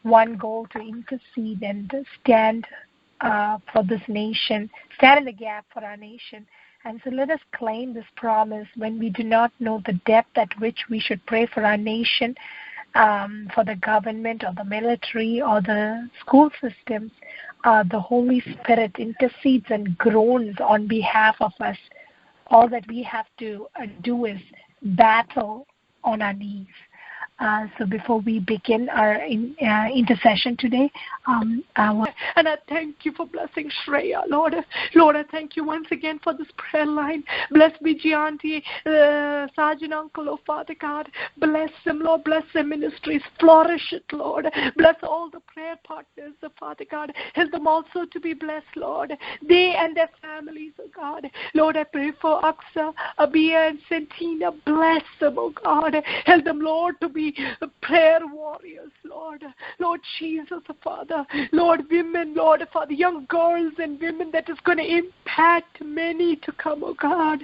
one goal to intercede and stand for this nation, stand in the gap for our nation. And so let us claim this promise when we do not know the depth at which we should pray for our nation, for the government or the military or the school systems. The Holy Spirit intercedes and groans on behalf of us. All that we have to do is battle on our knees. So before we begin our intercession today, and I thank you for blessing Shreya, Lord. Lord, I thank you once again for this prayer line. Bless BG Auntie, Sergeant Uncle, oh Father God. Bless them, Lord. Bless their ministries. Flourish it, Lord. Bless all the prayer partners, oh Father God. Help them also to be blessed, Lord. They and their families, oh God. Lord, I pray for Aksa, Abia, and Santina. Bless them, oh God. Help them, Lord, to be prayer warriors, Lord. Lord Jesus, Father. Lord, women, Lord, Father, young girls and women that is going to impact many to come, oh God.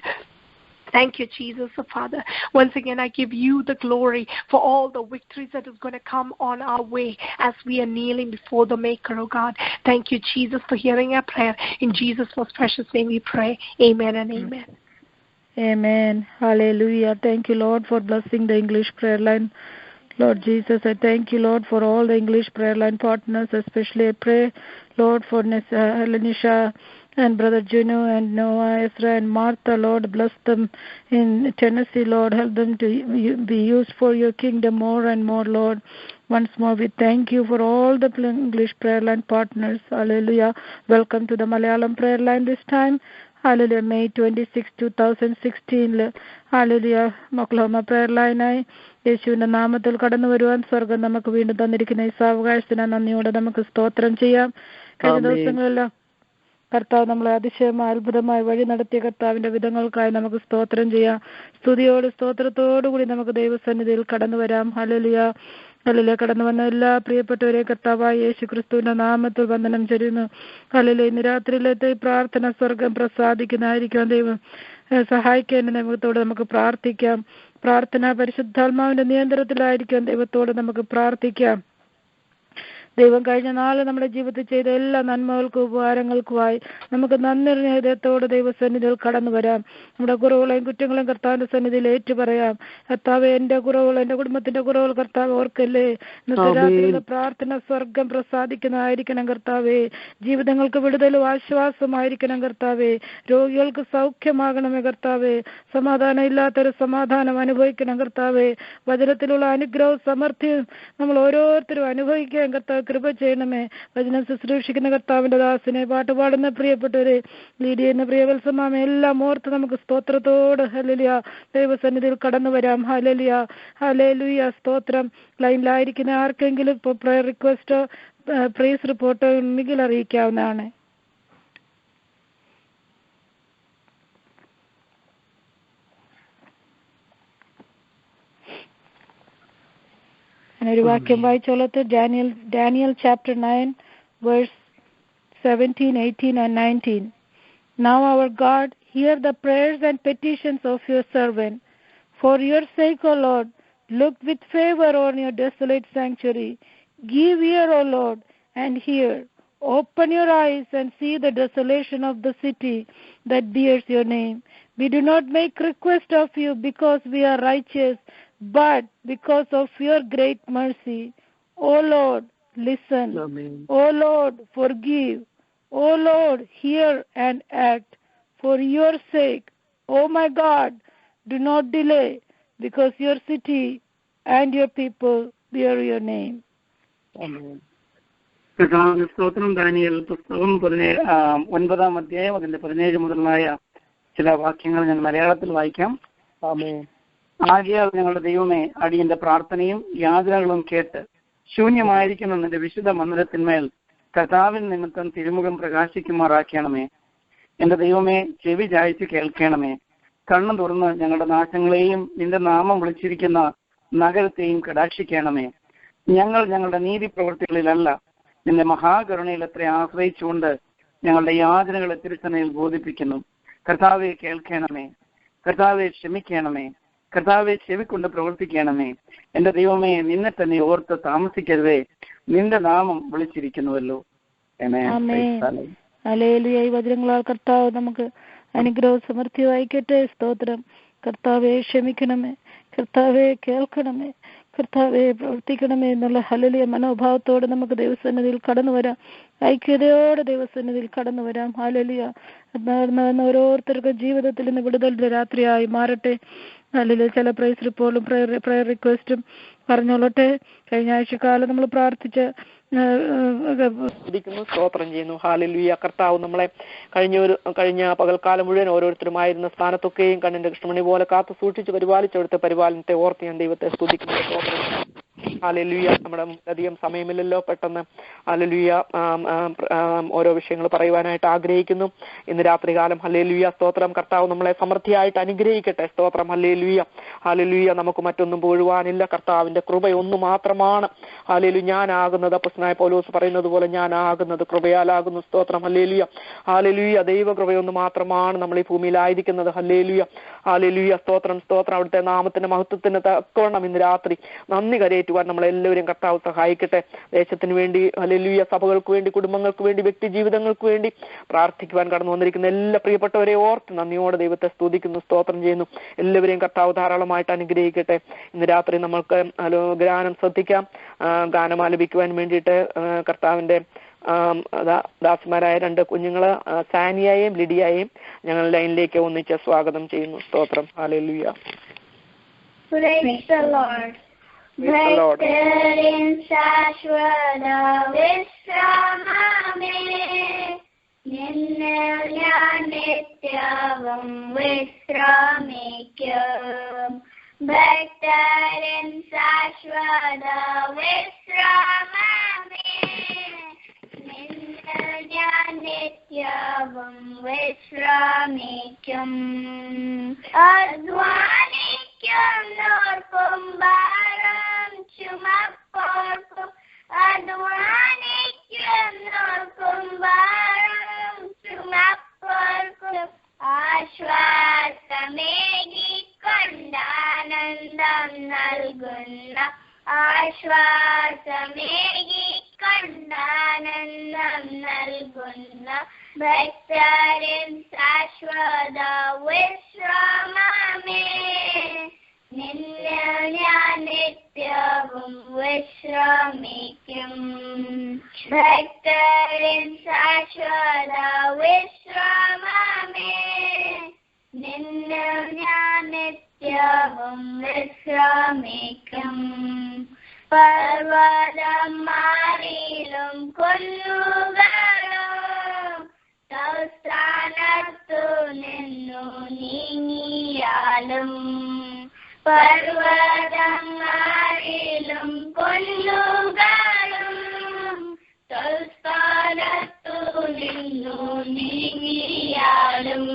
Thank you, Jesus, Father. Once again, I give you the glory for all the victories that is going to come on our way as we are kneeling before the Maker, oh God. Thank you, Jesus, for hearing our prayer. In Jesus' most precious name we pray. Amen and amen. Amen. Hallelujah. Thank you, Lord, for blessing the English prayer line. Lord Jesus, I thank you, Lord, for all the English prayer line partners. Especially I pray, Lord, for Helenisha and Brother Juno and Noah, Ezra and Martha. Lord, bless them in Tennessee, Lord. Help them to be used for your kingdom more and more, Lord. Once more, we thank you for all the English prayer line partners. Hallelujah. Welcome to the Malayalam prayer line this time. Hallelujah. May 26, 2016. Hallelujah. Oklahoma prayer line. യേശുവിന്റെ നാമത്തിൽ കടന്നു വരുവാൻ സ്വർഗം നമുക്ക് വീണ്ടും തന്നിരിക്കുന്ന ഈ സാവകാശത്തിന് നന്ദിയോടെ നമുക്ക് സ്തോത്രം ചെയ്യാം. കഴിഞ്ഞ ദിവസങ്ങളെല്ലാം കർത്താവ് നമ്മളെ അതിശയമായ അത്ഭുതമായി വഴി നടത്തിയ കർത്താവിന്റെ വിധങ്ങൾക്കായി നമുക്ക് സ്തോത്രം ചെയ്യാം. സ്തോത്രത്തോടുകൂടി നമുക്ക് ദൈവസന്നിധിയിൽ കടന്നു വരാം. ഹല്ലേലൂയ. ഹല്ലേലൂയ. കടന്നു വന്ന എല്ലാ പ്രിയപ്പെട്ടവരെ കർത്താവായ യേശു ക്രിസ്തുവിന്റെ നാമത്തിൽ വന്ദനം ചെയ്യുന്നു. ഹല്ലേലൂയ. ഇന്ന് രാത്രിയിലത്തെ പ്രാർത്ഥന സ്വർഗം പ്രസാദിക്കുന്നതായിരിക്കാം. ദൈവം സഹായിക്കേണ്ട ദൈവത്തോട് നമുക്ക് പ്രാർത്ഥിക്കാം. പ്രാർത്ഥന പരിശുദ്ധാത്മാവിന്റെ നിയന്ത്രണത്തിലായിരിക്കാം. ദൈവത്തോട് നമുക്ക് പ്രാർത്ഥിക്കാം. ദൈവം കഴിഞ്ഞ നാളെ നമ്മുടെ ജീവിതത്തിൽ ചെയ്ത എല്ലാ നന്മകൾക്കും ഉപകാരങ്ങൾക്കുമായി നമുക്ക് നന്ദി ഹൃദയത്തോടെ ദൈവസന്നിധിയിൽ കടന്നു വരാം. നമ്മുടെ കുറവുകളെയും കുറ്റങ്ങളെയും കർത്താവിന്റെ സന്നിധിയിൽ ഏറ്റു പറയാം. കർത്താവ് എന്റെ കുറവുകൾ, എന്റെ കുടുംബത്തിന്റെ കുറവുകൾ കർത്താവ് ഓർക്കല്ലേ. ഇന്നത്തെ രാത്രിയിലെ പ്രാർത്ഥന സ്വർഗം പ്രസാദിക്കുന്നതായിരിക്കണം കർത്താവേ. ജീവിതങ്ങൾക്ക് വിടുതലും ആശ്വാസമായിരിക്കണം കർത്താവേ. രോഗികൾക്ക് സൗഖ്യമാകണമേ കർത്താവേ. സമാധാനം ഇല്ലാത്തൊരു സമാധാനം അനുഭവിക്കണം കർത്താവേ. വചനത്തിലുള്ള അനുഗ്രഹവും സമൃദ്ധിയും നമ്മൾ ഓരോരുത്തരും അനുഭവിക്കാൻ കർത്താവ് കൃപ ചെയ്യണമേ. വചനം ശുശ്രൂഷിക്കുന്ന കർത്താവിന്റെ ദാസിനെ, പാട്ടുപാടുന്ന പ്രിയപ്പെട്ടവരെ, ലീഡിയെന്ന പ്രിയവത്സമാമ എല്ലാം ഓർത്ത് നമുക്ക് സ്തോത്രത്തോട് ഹല്ലേലൂയ ദൈവസന്നിധിയിൽ കടന്നു വരാം. ഹല്ലേലൂയ. ഹല്ലേലൂയ. സ്തോത്രം. ലൈനിലായിരിക്കുന്ന ആർക്കെങ്കിലും ഇപ്പോൾ പ്രയർ റിക്വസ്റ്റോ പ്രൈസ് റിപ്പോർട്ടോ ഉണ്ടെങ്കിൽ അറിയിക്കാവുന്നതാണ്. ഒരു വാക്യം വായിച്ചോളത്ത്. Daniel chapter 9 verse 17, 18 and 19. Now our God, hear the prayers and petitions of your servant. For your sake, O Lord, look with favor on your desolate sanctuary. Give ear, O Lord, and hear. Open your eyes and see the desolation of the city that bears your name. We do not make request of you because we are righteous, but because of your great mercy. O Lord, listen. Amen. O Lord, forgive. O Lord, hear and act. For your sake, O my God, do not delay, because your city and your people bear your name. Amen. സ്തോത്രം. Daniel പുസ്തകം 9-ാം അധ്യായം അതിന്റെ 17 മുതലായ ചില വാക്യങ്ങൾ ഞാൻ മലയാളത്തിൽ വായിക്കാം. ആകയാൽ ഞങ്ങളുടെ ദൈവമേ, അടിയന്റെ പ്രാർത്ഥനയും യാചനകളും കേട്ട് ശൂന്യമായിരിക്കുന്ന നിന്റെ വിശുദ്ധ മന്ദിരത്തിന്മേൽ കർത്താവിൻ നിമിത്തം തിരുമുഖം പ്രകാശിക്കുമാറാക്കണമേ. എന്റെ ദൈവമേ, ചെവി ചായ്ച്ച് കേൾക്കണമേ. കണ്ണു തുറന്ന് ഞങ്ങളുടെ നാശങ്ങളെയും നിന്റെ നാമം വിളിച്ചിരിക്കുന്ന നഗരത്തെയും കടാക്ഷിക്കണമേ. ഞങ്ങൾ ഞങ്ങളുടെ നീതി പ്രവൃത്തികളിലല്ല, നിന്റെ മഹാകരുണയിൽ എത്ര ആശ്രയിച്ചുകൊണ്ട് ഞങ്ങളുടെ യാചനകളെ തിരുസനയിൽ ബോധിപ്പിക്കുന്നു. കർത്താവെ കേൾക്കണമേ. കർത്താവെ ക്ഷമിക്കണമേ. കർത്താവെ ചെവിക്കൊണ്ട് പ്രവർത്തിക്കണമേ. എന്റെ ദൈവമേ, നിന്നെ തന്നെ ഓർത്ത് താമസിക്കരുതേ, നിന്റെ നാമം വിളിച്ചിരിക്കുന്നുവല്ലോ. ഹല്ലേലൂയ. ഈ വചനങ്ങളാൽ കർത്താവ് നമുക്ക് അനുഗ്രഹം സമൃദ്ധി വായിക്കട്ടെ. സ്തോത്രം. കർത്താവെ ക്ഷമിക്കണമേ, കർത്താവെ കേൾക്കണമേ, കർത്താവെ പ്രവർത്തിക്കണമേ എന്നുള്ള ഹല്ലേലൂയ മനോഭാവത്തോടെ നമുക്ക് ദൈവസന്നിധിയിൽ കടന്നു വരാം. ഐക്യതയോടെ ദൈവസന്നിധിയിൽ കടന്നു വരാം. ഹല്ലേലൂയ. ഓരോരുത്തർക്കും ജീവിതത്തിൽ നിന്ന് വിടുതലിന്റെ രാത്രിയായി മാറട്ടെ. അല്ലെങ്കിൽ ചില പ്രൈസ് റിപ്പോർട്ടും പ്രയർ റിക്വസ്റ്റും പറഞ്ഞോളട്ടെ. കഴിഞ്ഞ ആഴ്ചക്കാലം നമ്മൾ പ്രാർത്ഥിച്ച സ്തോത്രം ചെയ്യുന്നു. ഹല്ലേലൂയ. കർത്താവ് നമ്മളെ കഴിഞ്ഞ പകൽക്കാലം മുഴുവൻ ഓരോരുത്തരുമായിരുന്ന സ്ഥാനത്തൊക്കെയും കണ്ണിന്റെ കൃഷ്ണമണി പോലെ കാത്തു സൂക്ഷിച്ച് പരിപാലിച്ചെടുത്ത പരിപാലനത്തെ ഓർത്ത് ഞാൻ ദൈവത്തെ സ്തുതിക്കുന്നു. സ്തോത്രം. ഹല്ലേലൂയ. നമ്മുടെ അധികം സമയമില്ലല്ലോ, പെട്ടെന്ന് ഹല്ലേലൂയ ഓരോ വിഷയങ്ങൾ പറയുവാനായിട്ട് ആഗ്രഹിക്കുന്നു ഇന്ന് രാത്രികാലം. ഹല്ലേലൂയ. സ്തോത്രം. കർത്താവ് നമ്മളെ സമൃദ്ധിയായിട്ട് അനുഗ്രഹിക്കട്ടെ. സ്തോത്രം. ഹല്ലേലൂയ. ഹല്ലേലൂയ. നമുക്ക് മറ്റൊന്നും പോഴുവാനില്ല. കർത്താവിന്റെ കൃപയൊന്നു മാത്രമാണ്. ഹല്ലേലൂയ. ഞാനാകുന്നത് അപ്പോസ്തലനായ പൗലോസ് പറയുന്നത് പോലെ ഞാനാകുന്നത് കൃപയാലാകുന്നു. സ്തോത്രം. ഹല്ലേലൂയ. ഹല്ലേലൂയ. ദൈവ കൃപയൊന്നു മാത്രമാണ് നമ്മൾ ഈ ഭൂമിയിലായിരിക്കുന്നത്. ഹല്ലേലൂയ. ഹല്ലേലൂയ. സ്തോത്രം. സ്തോത്രം. അവിടുത്തെ നാമത്തിന്റെ മഹത്വത്തിന് തക്കവണ്ണം ഇന്ന് രാത്രി നന്ദി കരയേറ്റുവാൻ നമ്മളെല്ലാവരും കർത്താവ് സഹായിക്കട്ടെ. ദേശത്തിന് വേണ്ടി, ഹല്ലേലൂയ, സഭകൾക്ക് വേണ്ടി, കുടുംബങ്ങൾക്ക് വേണ്ടി, വ്യക്തി ജീവിതങ്ങൾക്ക് വേണ്ടി പ്രാർത്ഥിക്കുവാൻ കടന്നു വന്നിരിക്കുന്ന എല്ലാ പ്രിയപ്പെട്ടവരെ ഓർത്ത് നന്ദിയോടെ ദൈവത്തെ സ്തുതിക്കുന്നു. സ്തോത്രം ചെയ്യുന്നു. എല്ലാവരെയും കർത്താവ് ധാരാളമായിട്ട് അനുഗ്രഹിക്കട്ടെ. ഇന്ന് രാത്രി നമ്മൾക്ക് ഗാനം ശ്രദ്ധിക്കാം. ഗാനം ആലപിക്കുവാൻ വേണ്ടിയിട്ട് കർത്താവിന്റെ ദാസിമാരായ 2 കുഞ്ഞുങ്ങള് സാനിയയെയും ലിഡിയയെയും ഞങ്ങൾ ലൈനിലേക്ക് ഒന്നിച്ച് സ്വാഗതം ചെയ്യുന്നു. സ്തോത്രം. ഹല്ലേലൂയ. Praise the Lord. ഭക്തരിൻ ശാശ്വത വിശ്രമമേ, നിന്നിൽ ഞാൻ നിത്യവും വിശ്രമിക്കും. ഭക്തരിൻ ശാശ്വത വിശ്രമമേ, നിന്നിൽ ഞാൻ നിത്യവും വിശ്രമിക്കും. അധ്വാനിക്കുന്നോർക്കും ഭാരം ചുമപ്പോർക്കും, അധ്വാനിക്കുന്നോർക്കും ഭാരം ചുമപ്പോർക്കും ആശ്വാസമേകിക്കൊണ്ടാനന്ദം നൽകുന്ന, ആശ്വാസമേകിക്കൊണ്ടാനന്ദം നൽകുന്ന ഭക്തരിൻ ശാശ്വത വിശ്രമമേ, നിന്നിൽ ഞാൻ നിത്യവും വിശ്രമിക്കും. ഭക്തരിൻ ശാശ്വത വിശ്രമമേ, നിന്നിൽ ഞാൻ നിത്യവും വിശ്രമിക്കും. പർവ്വതം മാറിലും കുന്നുകളും സ്ഥാനത്തു നിന്നു നീങ്ങിയാലും, പർവ്വതം മാറിലും കുന്നുകളും സ്ഥാനത്തു നിന്നു നീങ്ങിയാലും,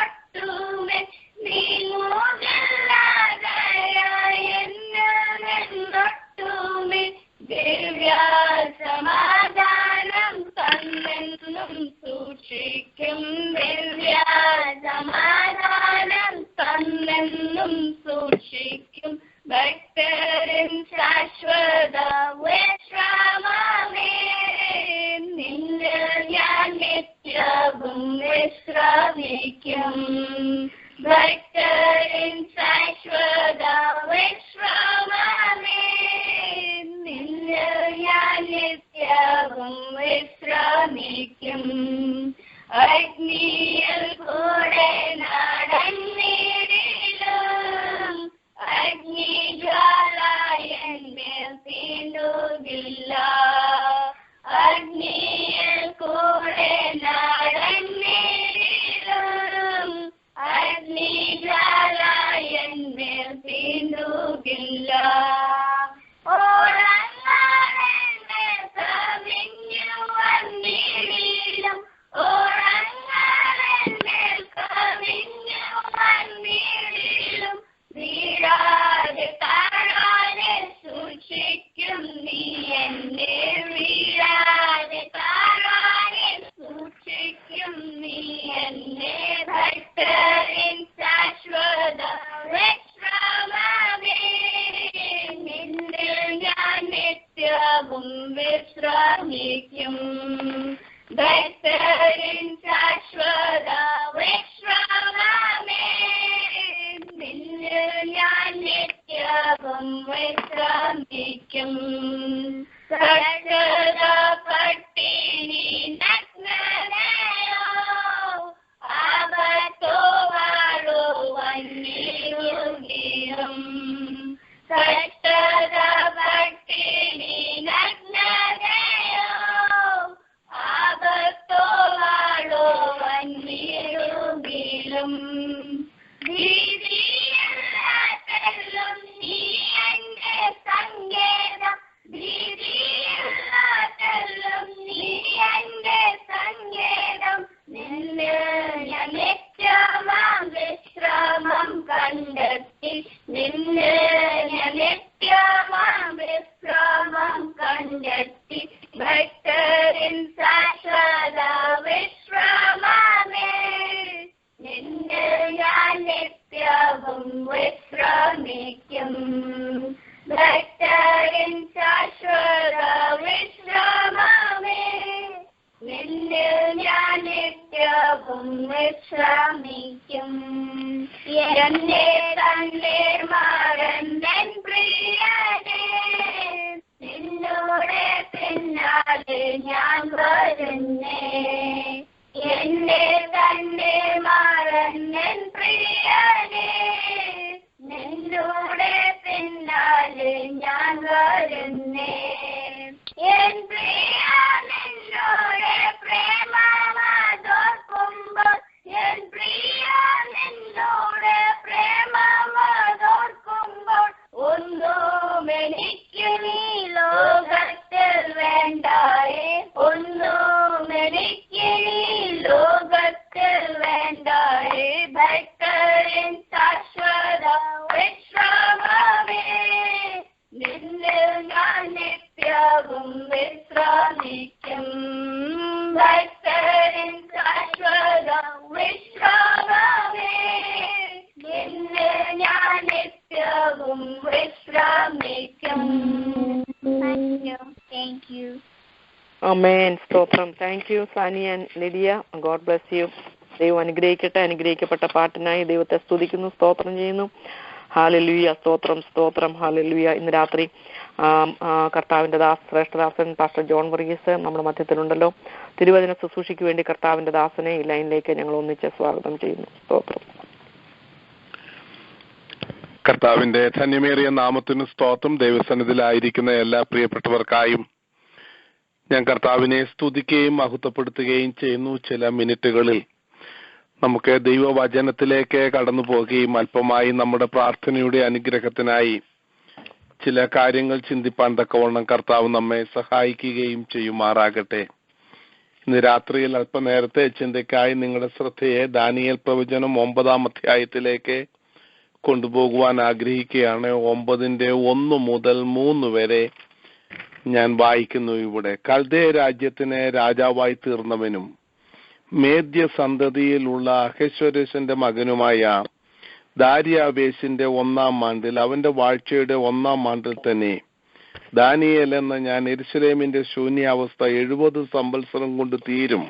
നീങ്ങുകില്ലാതയൊട്ടുമേ, നീങ്ങുകില്ലാതയൊട്ടുമേ ദിവ്യ സമാധാനം തന്നെന്നും സൂക്ഷിക്കും. ദിവ്യ സമാധാനം തന്നെന്നും സൂക്ഷിക്കും. ഭക്തരിൻ ശാശ്വത വിശ്രമമേ, നിന്നിൽ ഞാൻ നിത്യവും വിശ്രമിക്കും. ഭക്തരിൻ ശാശ്വത വിശ്രമമേ, നിന്നിൽ ഞാൻ നിത്യവും വിശ്രമിക്കും. അഗ്നിയിൽ കൂടെ നടന്നിടിലും, അഗ്നിജ്വാലയന്മേൽ തീണ്ടുകില്ല. അഗ്നിയിൽ കൂടെ നടന്നിടിലും, അഗ്നിജ്വാലയന്മേൽ തീണ്ടുകില്ല. ഓളങ്ങളെന്മേൽ കവിഞ്ഞു വന്നിടിലും, ഓളങ്ങളെന്മേൽ കവിഞ്ഞു വന്നിടിലും, വീഴാതെ താഴാതെ സൂക്ഷിക്കും നീ എന്നെ. വീഴാതെ താഴാതെ സൂക്ഷിക്കും നീ നിത്യവും വിശ്രമിക്കും. ഭക്തരിൻ ശാശ്വത വിശ്രമമേ, നിന്നിൽ ഞാൻ നിത്യവും വിശ്രമിക്കും. കഷ്ടത പട്ടിണി നഗ്നതയോ ആപത്തോ വാഴുവാൻ നീറുകയും. കഷ്ടത പട്ടിണി നഗ്നതയോ ആപത്തോ വാഴുവാൻ നീറുകയും. ഭീതിയില്ലാത്തല്ലും നീ എന്റെ സങ്കേതം, ഭീതിയില്ലാത്തല്ലും നീ എന്റെ സങ്കേതം. നിന്നിൽ ഞാൻ നിത്യമാം വിശ്രമം കണ്ടെത്തി, നിന്നിൽ ഞാൻ നിത്യമാം വിശ്രമം കണ്ടെത്തി. ഭക്തരിൻ ശാശ്വത വിശ്രമമേ, നിന്നിൽ ഞാൻ നിത്യവും വിശ്രമിക്കും. ഭക്തരിൻ ശാശ്വത വിശ്രമമേ, നിന്നിൽ ഞാൻ നിത്യവും വിശ്രമിക്കും. എന്നെ തന്നെ മാറൻ പ്രിയനേ, നിന്നോടെ പിന്നാലെ ഞാൻ വരുന്നേ. എന്നെ തന്നെ മാറൻ പ്രിയനേ, നിന്നോടെ പിന്നാലെ ഞാൻ വരുന്നേ. എൻ പ്രിയ നിന്നോടെ പ്രേമമാതോർക്കുമ്പോൾ, എൻ പ്രിയ നിന്നോടെ പ്രേമമാതോർക്കുമ്പോൾ, ഒന്നും എനിക്ക് നീ ലോകത്തിൽ വേണ്ടായേ, ഒന്നും എനിക്ക് നീ ലോകത്തിൽ വേണ്ടായേ. ഭക്തരിൻ ശാശ്വത വിശ്രമമേ, നിന്നിൽ ഞാൻ നിത്യവും വിശ്രമിക്കും. ഭക്തരിൻ ശാശ്വത വിശ്രമമേ, നിന്നിൽ ഞാൻ നിത്യവും വിശ്രമിക്കും. Thank you. ആമേൻ. സ്തോത്രം. Thank you Sani and Lydia. God bless you. ദൈവം അനുഗ്രഹിക്കട്ടെ. അനുഗ്രഹിക്കപ്പെട്ട പാട്ടിനായി ദൈവത്തെ സ്തുതിക്കുന്നു, സ്തോത്രം ചെയ്യുന്നു. ഹല്ലേലൂയ. സ്തോത്രം, സ്തോത്രം. ഹല്ലേലൂയ. ഇന്ന് രാത്രി കർത്താവിന്റെ ശ്രേഷ്ഠദാസൻ പാസ്റ്റർ ജോൺ വർഗീസ് നമ്മുടെ മധ്യത്തിലുണ്ടല്ലോ. തിരുവചന ശുശ്രൂഷയ്ക്ക് വേണ്ടി കർത്താവിന്റെ ദാസനെ ഈ ലൈനിലേക്ക് ഞങ്ങൾ ഒന്നിച്ച് സ്വാഗതം ചെയ്യുന്നു. സ്തോത്രം. കർത്താവിന്റെ ധന്യമേറിയ നാമത്തിന് സ്തോത്രം. ദൈവസന്നിധിയിലായിരിക്കുന്ന എല്ലാ പ്രിയപ്പെട്ടവർക്കായും ഞാൻ കർത്താവിനെ സ്തുതിക്കുകയും മഹത്വപ്പെടുത്തുകയും ചെയ്യുന്നു. ചില മിനിറ്റുകളിൽ നമുക്ക് ദൈവവചനത്തിലേക്ക് കടന്നു പോകുകയും അല്പമായി നമ്മുടെ പ്രാർത്ഥനയുടെ അനുഗ്രഹത്തിനായി ചില കാര്യങ്ങൾ ചിന്തിപ്പാൻ തക്കവണ്ണം കർത്താവ് നമ്മെ സഹായിക്കുകയും ചെയ്യുമാറാകട്ടെ. ഇന്ന് രാത്രിയിൽ അല്പനേരത്തെ ചിന്തയ്ക്കായി നിങ്ങളുടെ ശ്രദ്ധയെ ദാനിയേൽ പ്രവചനം 9-ാം അധ്യായത്തിലേക്ക് കൊണ്ടുപോകുവാൻ ആഗ്രഹിക്കുകയാണ്. 9:1 മുതൽ 3 വരെ ഞാൻ വായിക്കുന്നു. ഇവിടെ കൽദേ രാജ്യത്തിന് രാജാവായി തീർന്നവനും മേദ്യ സന്തതിയിലുള്ള അഹശ്വരേശന്റെ മകനുമായ ദാര്യാവേശിന്റെ 1-ാം ആണ്ടിൽ, അവന്റെ വാഴ്ചയുടെ 1-ാം ആണ്ടിൽ തന്നെ ദാനിയേൽ എന്ന ഞാൻ യെരൂശലേമിന്റെ ശൂന്യാവസ്ഥ 70 സംവത്സരം കൊണ്ട് തീരും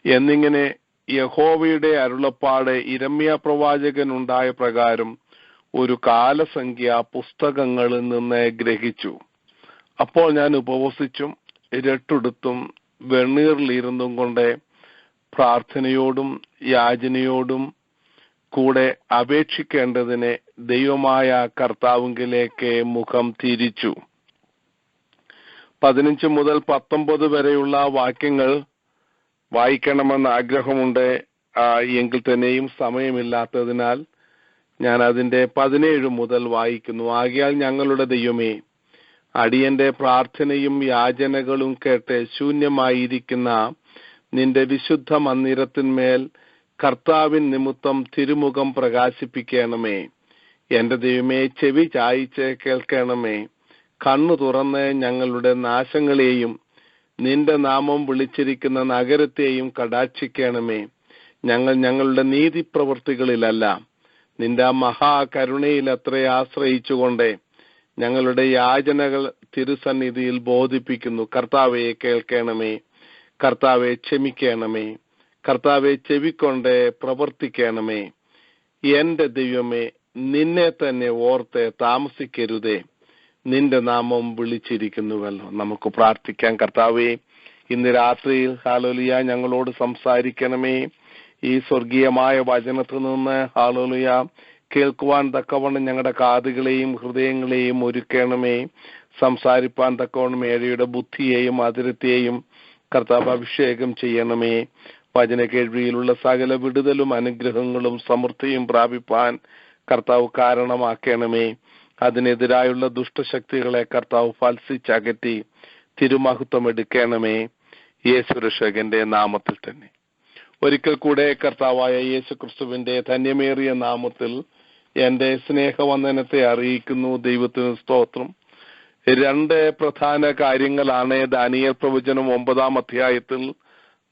എന്നിങ്ങനെ യഹോവയുടെ അരുളപ്പാട് യിരെമ്യാ പ്രവാചകൻ ഉണ്ടായ പ്രകാരം ഒരു കാലസംഖ്യ പുസ്തകങ്ങളിൽ നിന്ന് ഗ്രഹിച്ചു. അപ്പോൾ ഞാൻ ഉപവസിച്ചും രട്ടെടുത്തും വെണ്ണീറിലിരുന്നും കൊണ്ട് പ്രാർത്ഥനയോടും യാചനയോടും കൂടെ അപേക്ഷിക്കേണ്ടതിന് ദൈവമായ കർത്താവിലേക്ക് മുഖം തിരിച്ചു. 15 മുതൽ 19 വരെയുള്ള വാക്യങ്ങൾ വായിക്കണമെന്ന് ആഗ്രഹമുണ്ട്. എങ്കിൽ തന്നെയും സമയമില്ലാത്തതിനാൽ ഞാൻ അതിന്റെ 17 മുതൽ വായിക്കുന്നു. ആകയാൽ ഞങ്ങളുടെ ദൈവമേ, അടിയന്റെ പ്രാർത്ഥനയും യാചനകളും കേട്ട് ശൂന്യമായിരിക്കുന്ന നിന്റെ വിശുദ്ധ മന്ദിരത്തിന്മേൽ കർത്താവിൻ നിമിത്തം തിരുമുഖം പ്രകാശിപ്പിക്കണമേ. എന്റെ ദൈവമേ, ചെവി ചായിച്ച് കേൾക്കണമേ. കണ്ണു തുറന്ന് ഞങ്ങളുടെ നാശങ്ങളെയും നിന്റെ നാമം വിളിച്ചിരിക്കുന്ന നഗരത്തെയും കടാക്ഷിക്കണമേ. ഞങ്ങൾ ഞങ്ങളുടെ നീതിപ്രവൃത്തികളിലല്ല, നിന്റെ മഹാകരുണയിൽ അത്ര ആശ്രയിച്ചുകൊണ്ട് ഞങ്ങളുടെ യാചനകൾ തിരുസന്നിധിയിൽ ബോധിപ്പിക്കുന്നു. കർത്താവെ കേൾക്കണമേ, കർത്താവെ ക്ഷമിക്കണമേ, കർത്താവെ ചെവിക്കൊണ്ട് പ്രവർത്തിക്കണമേ. എന്റെ ദൈവമേ, നിന്നെ തന്നെ ഓർത്ത് താമസിക്കരുതേ, നിന്റെ നാമം വിളിച്ചിരിക്കുന്നുവല്ലോ. നമുക്ക് പ്രാർത്ഥിക്കാം. കർത്താവേ, ഇന്ന് രാത്രിയിൽ ഹല്ലേലൂയ ഞങ്ങളോട് സംസാരിക്കണമേ. ഈ സ്വർഗീയമായ വചനത്തിൽ നിന്ന് ഹല്ലേലൂയ കേൾക്കുവാൻ തക്കവണ്ണം ഞങ്ങളുടെ കാതുകളെയും ഹൃദയങ്ങളെയും ഒരുക്കണമേ. സംസാരിപ്പാൻ തക്കവണ്ണം ഏഴയുടെ ബുദ്ധിയെയും അതിരത്തെയും കർത്താവ് അഭിഷേകം ചെയ്യണമേ. വചന കേൾവിയിലുള്ള സകല വിടുതലും അനുഗ്രഹങ്ങളും സമൃദ്ധിയും പ്രാപിപ്പാൻ കർത്താവ് കാരണമാക്കണമേ. അതിനെതിരായുള്ള ദുഷ്ടശക്തികളെ കർത്താവ് ഫൽസിച്ചകറ്റി തിരുമഹത്വം എടുക്കണമേ. യേശു രക്ഷകന്റെ നാമത്തിൽ തന്നെ. ഒരിക്കൽ കൂടെ കർത്താവായ യേശു ക്രിസ്തുവിന്റെ ധന്യമേറിയ നാമത്തിൽ എന്റെ സ്നേഹവന്ദനത്തെ അറിയിക്കുന്നു. ദൈവത്തിന് സ്തോത്രം. 2 പ്രധാന കാര്യങ്ങളാണ് ദാനിയേൽ പ്രവചനം 9-ാം അധ്യായത്തിൽ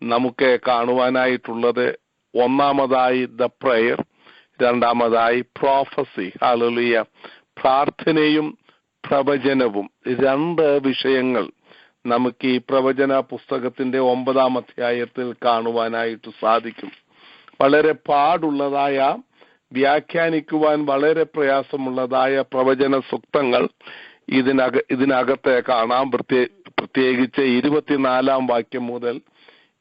നമുക്ക് കാണുവാനായിട്ടുള്ളത്. ഒന്നാമതായി ദ പ്രയർ, രണ്ടാമതായി പ്രോഫസി. ഹല്ലേലൂയ. പ്രാർത്ഥനയും പ്രവചനവും 2 വിഷയങ്ങൾ നമുക്ക് ഈ പ്രവചന പുസ്തകത്തിന്റെ 9-ാം അധ്യായത്തിൽ കാണുവാനായിട്ട് സാധിക്കും. വളരെ പാടുള്ളതായ, വ്യാഖ്യാനിക്കുവാൻ വളരെ പ്രയാസമുള്ളതായ പ്രവചന സൂക്തങ്ങൾ ഇതിനകത്തെ കാണാം. പ്രത്യേകിച്ച് 24-ാം വാക്യം മുതൽ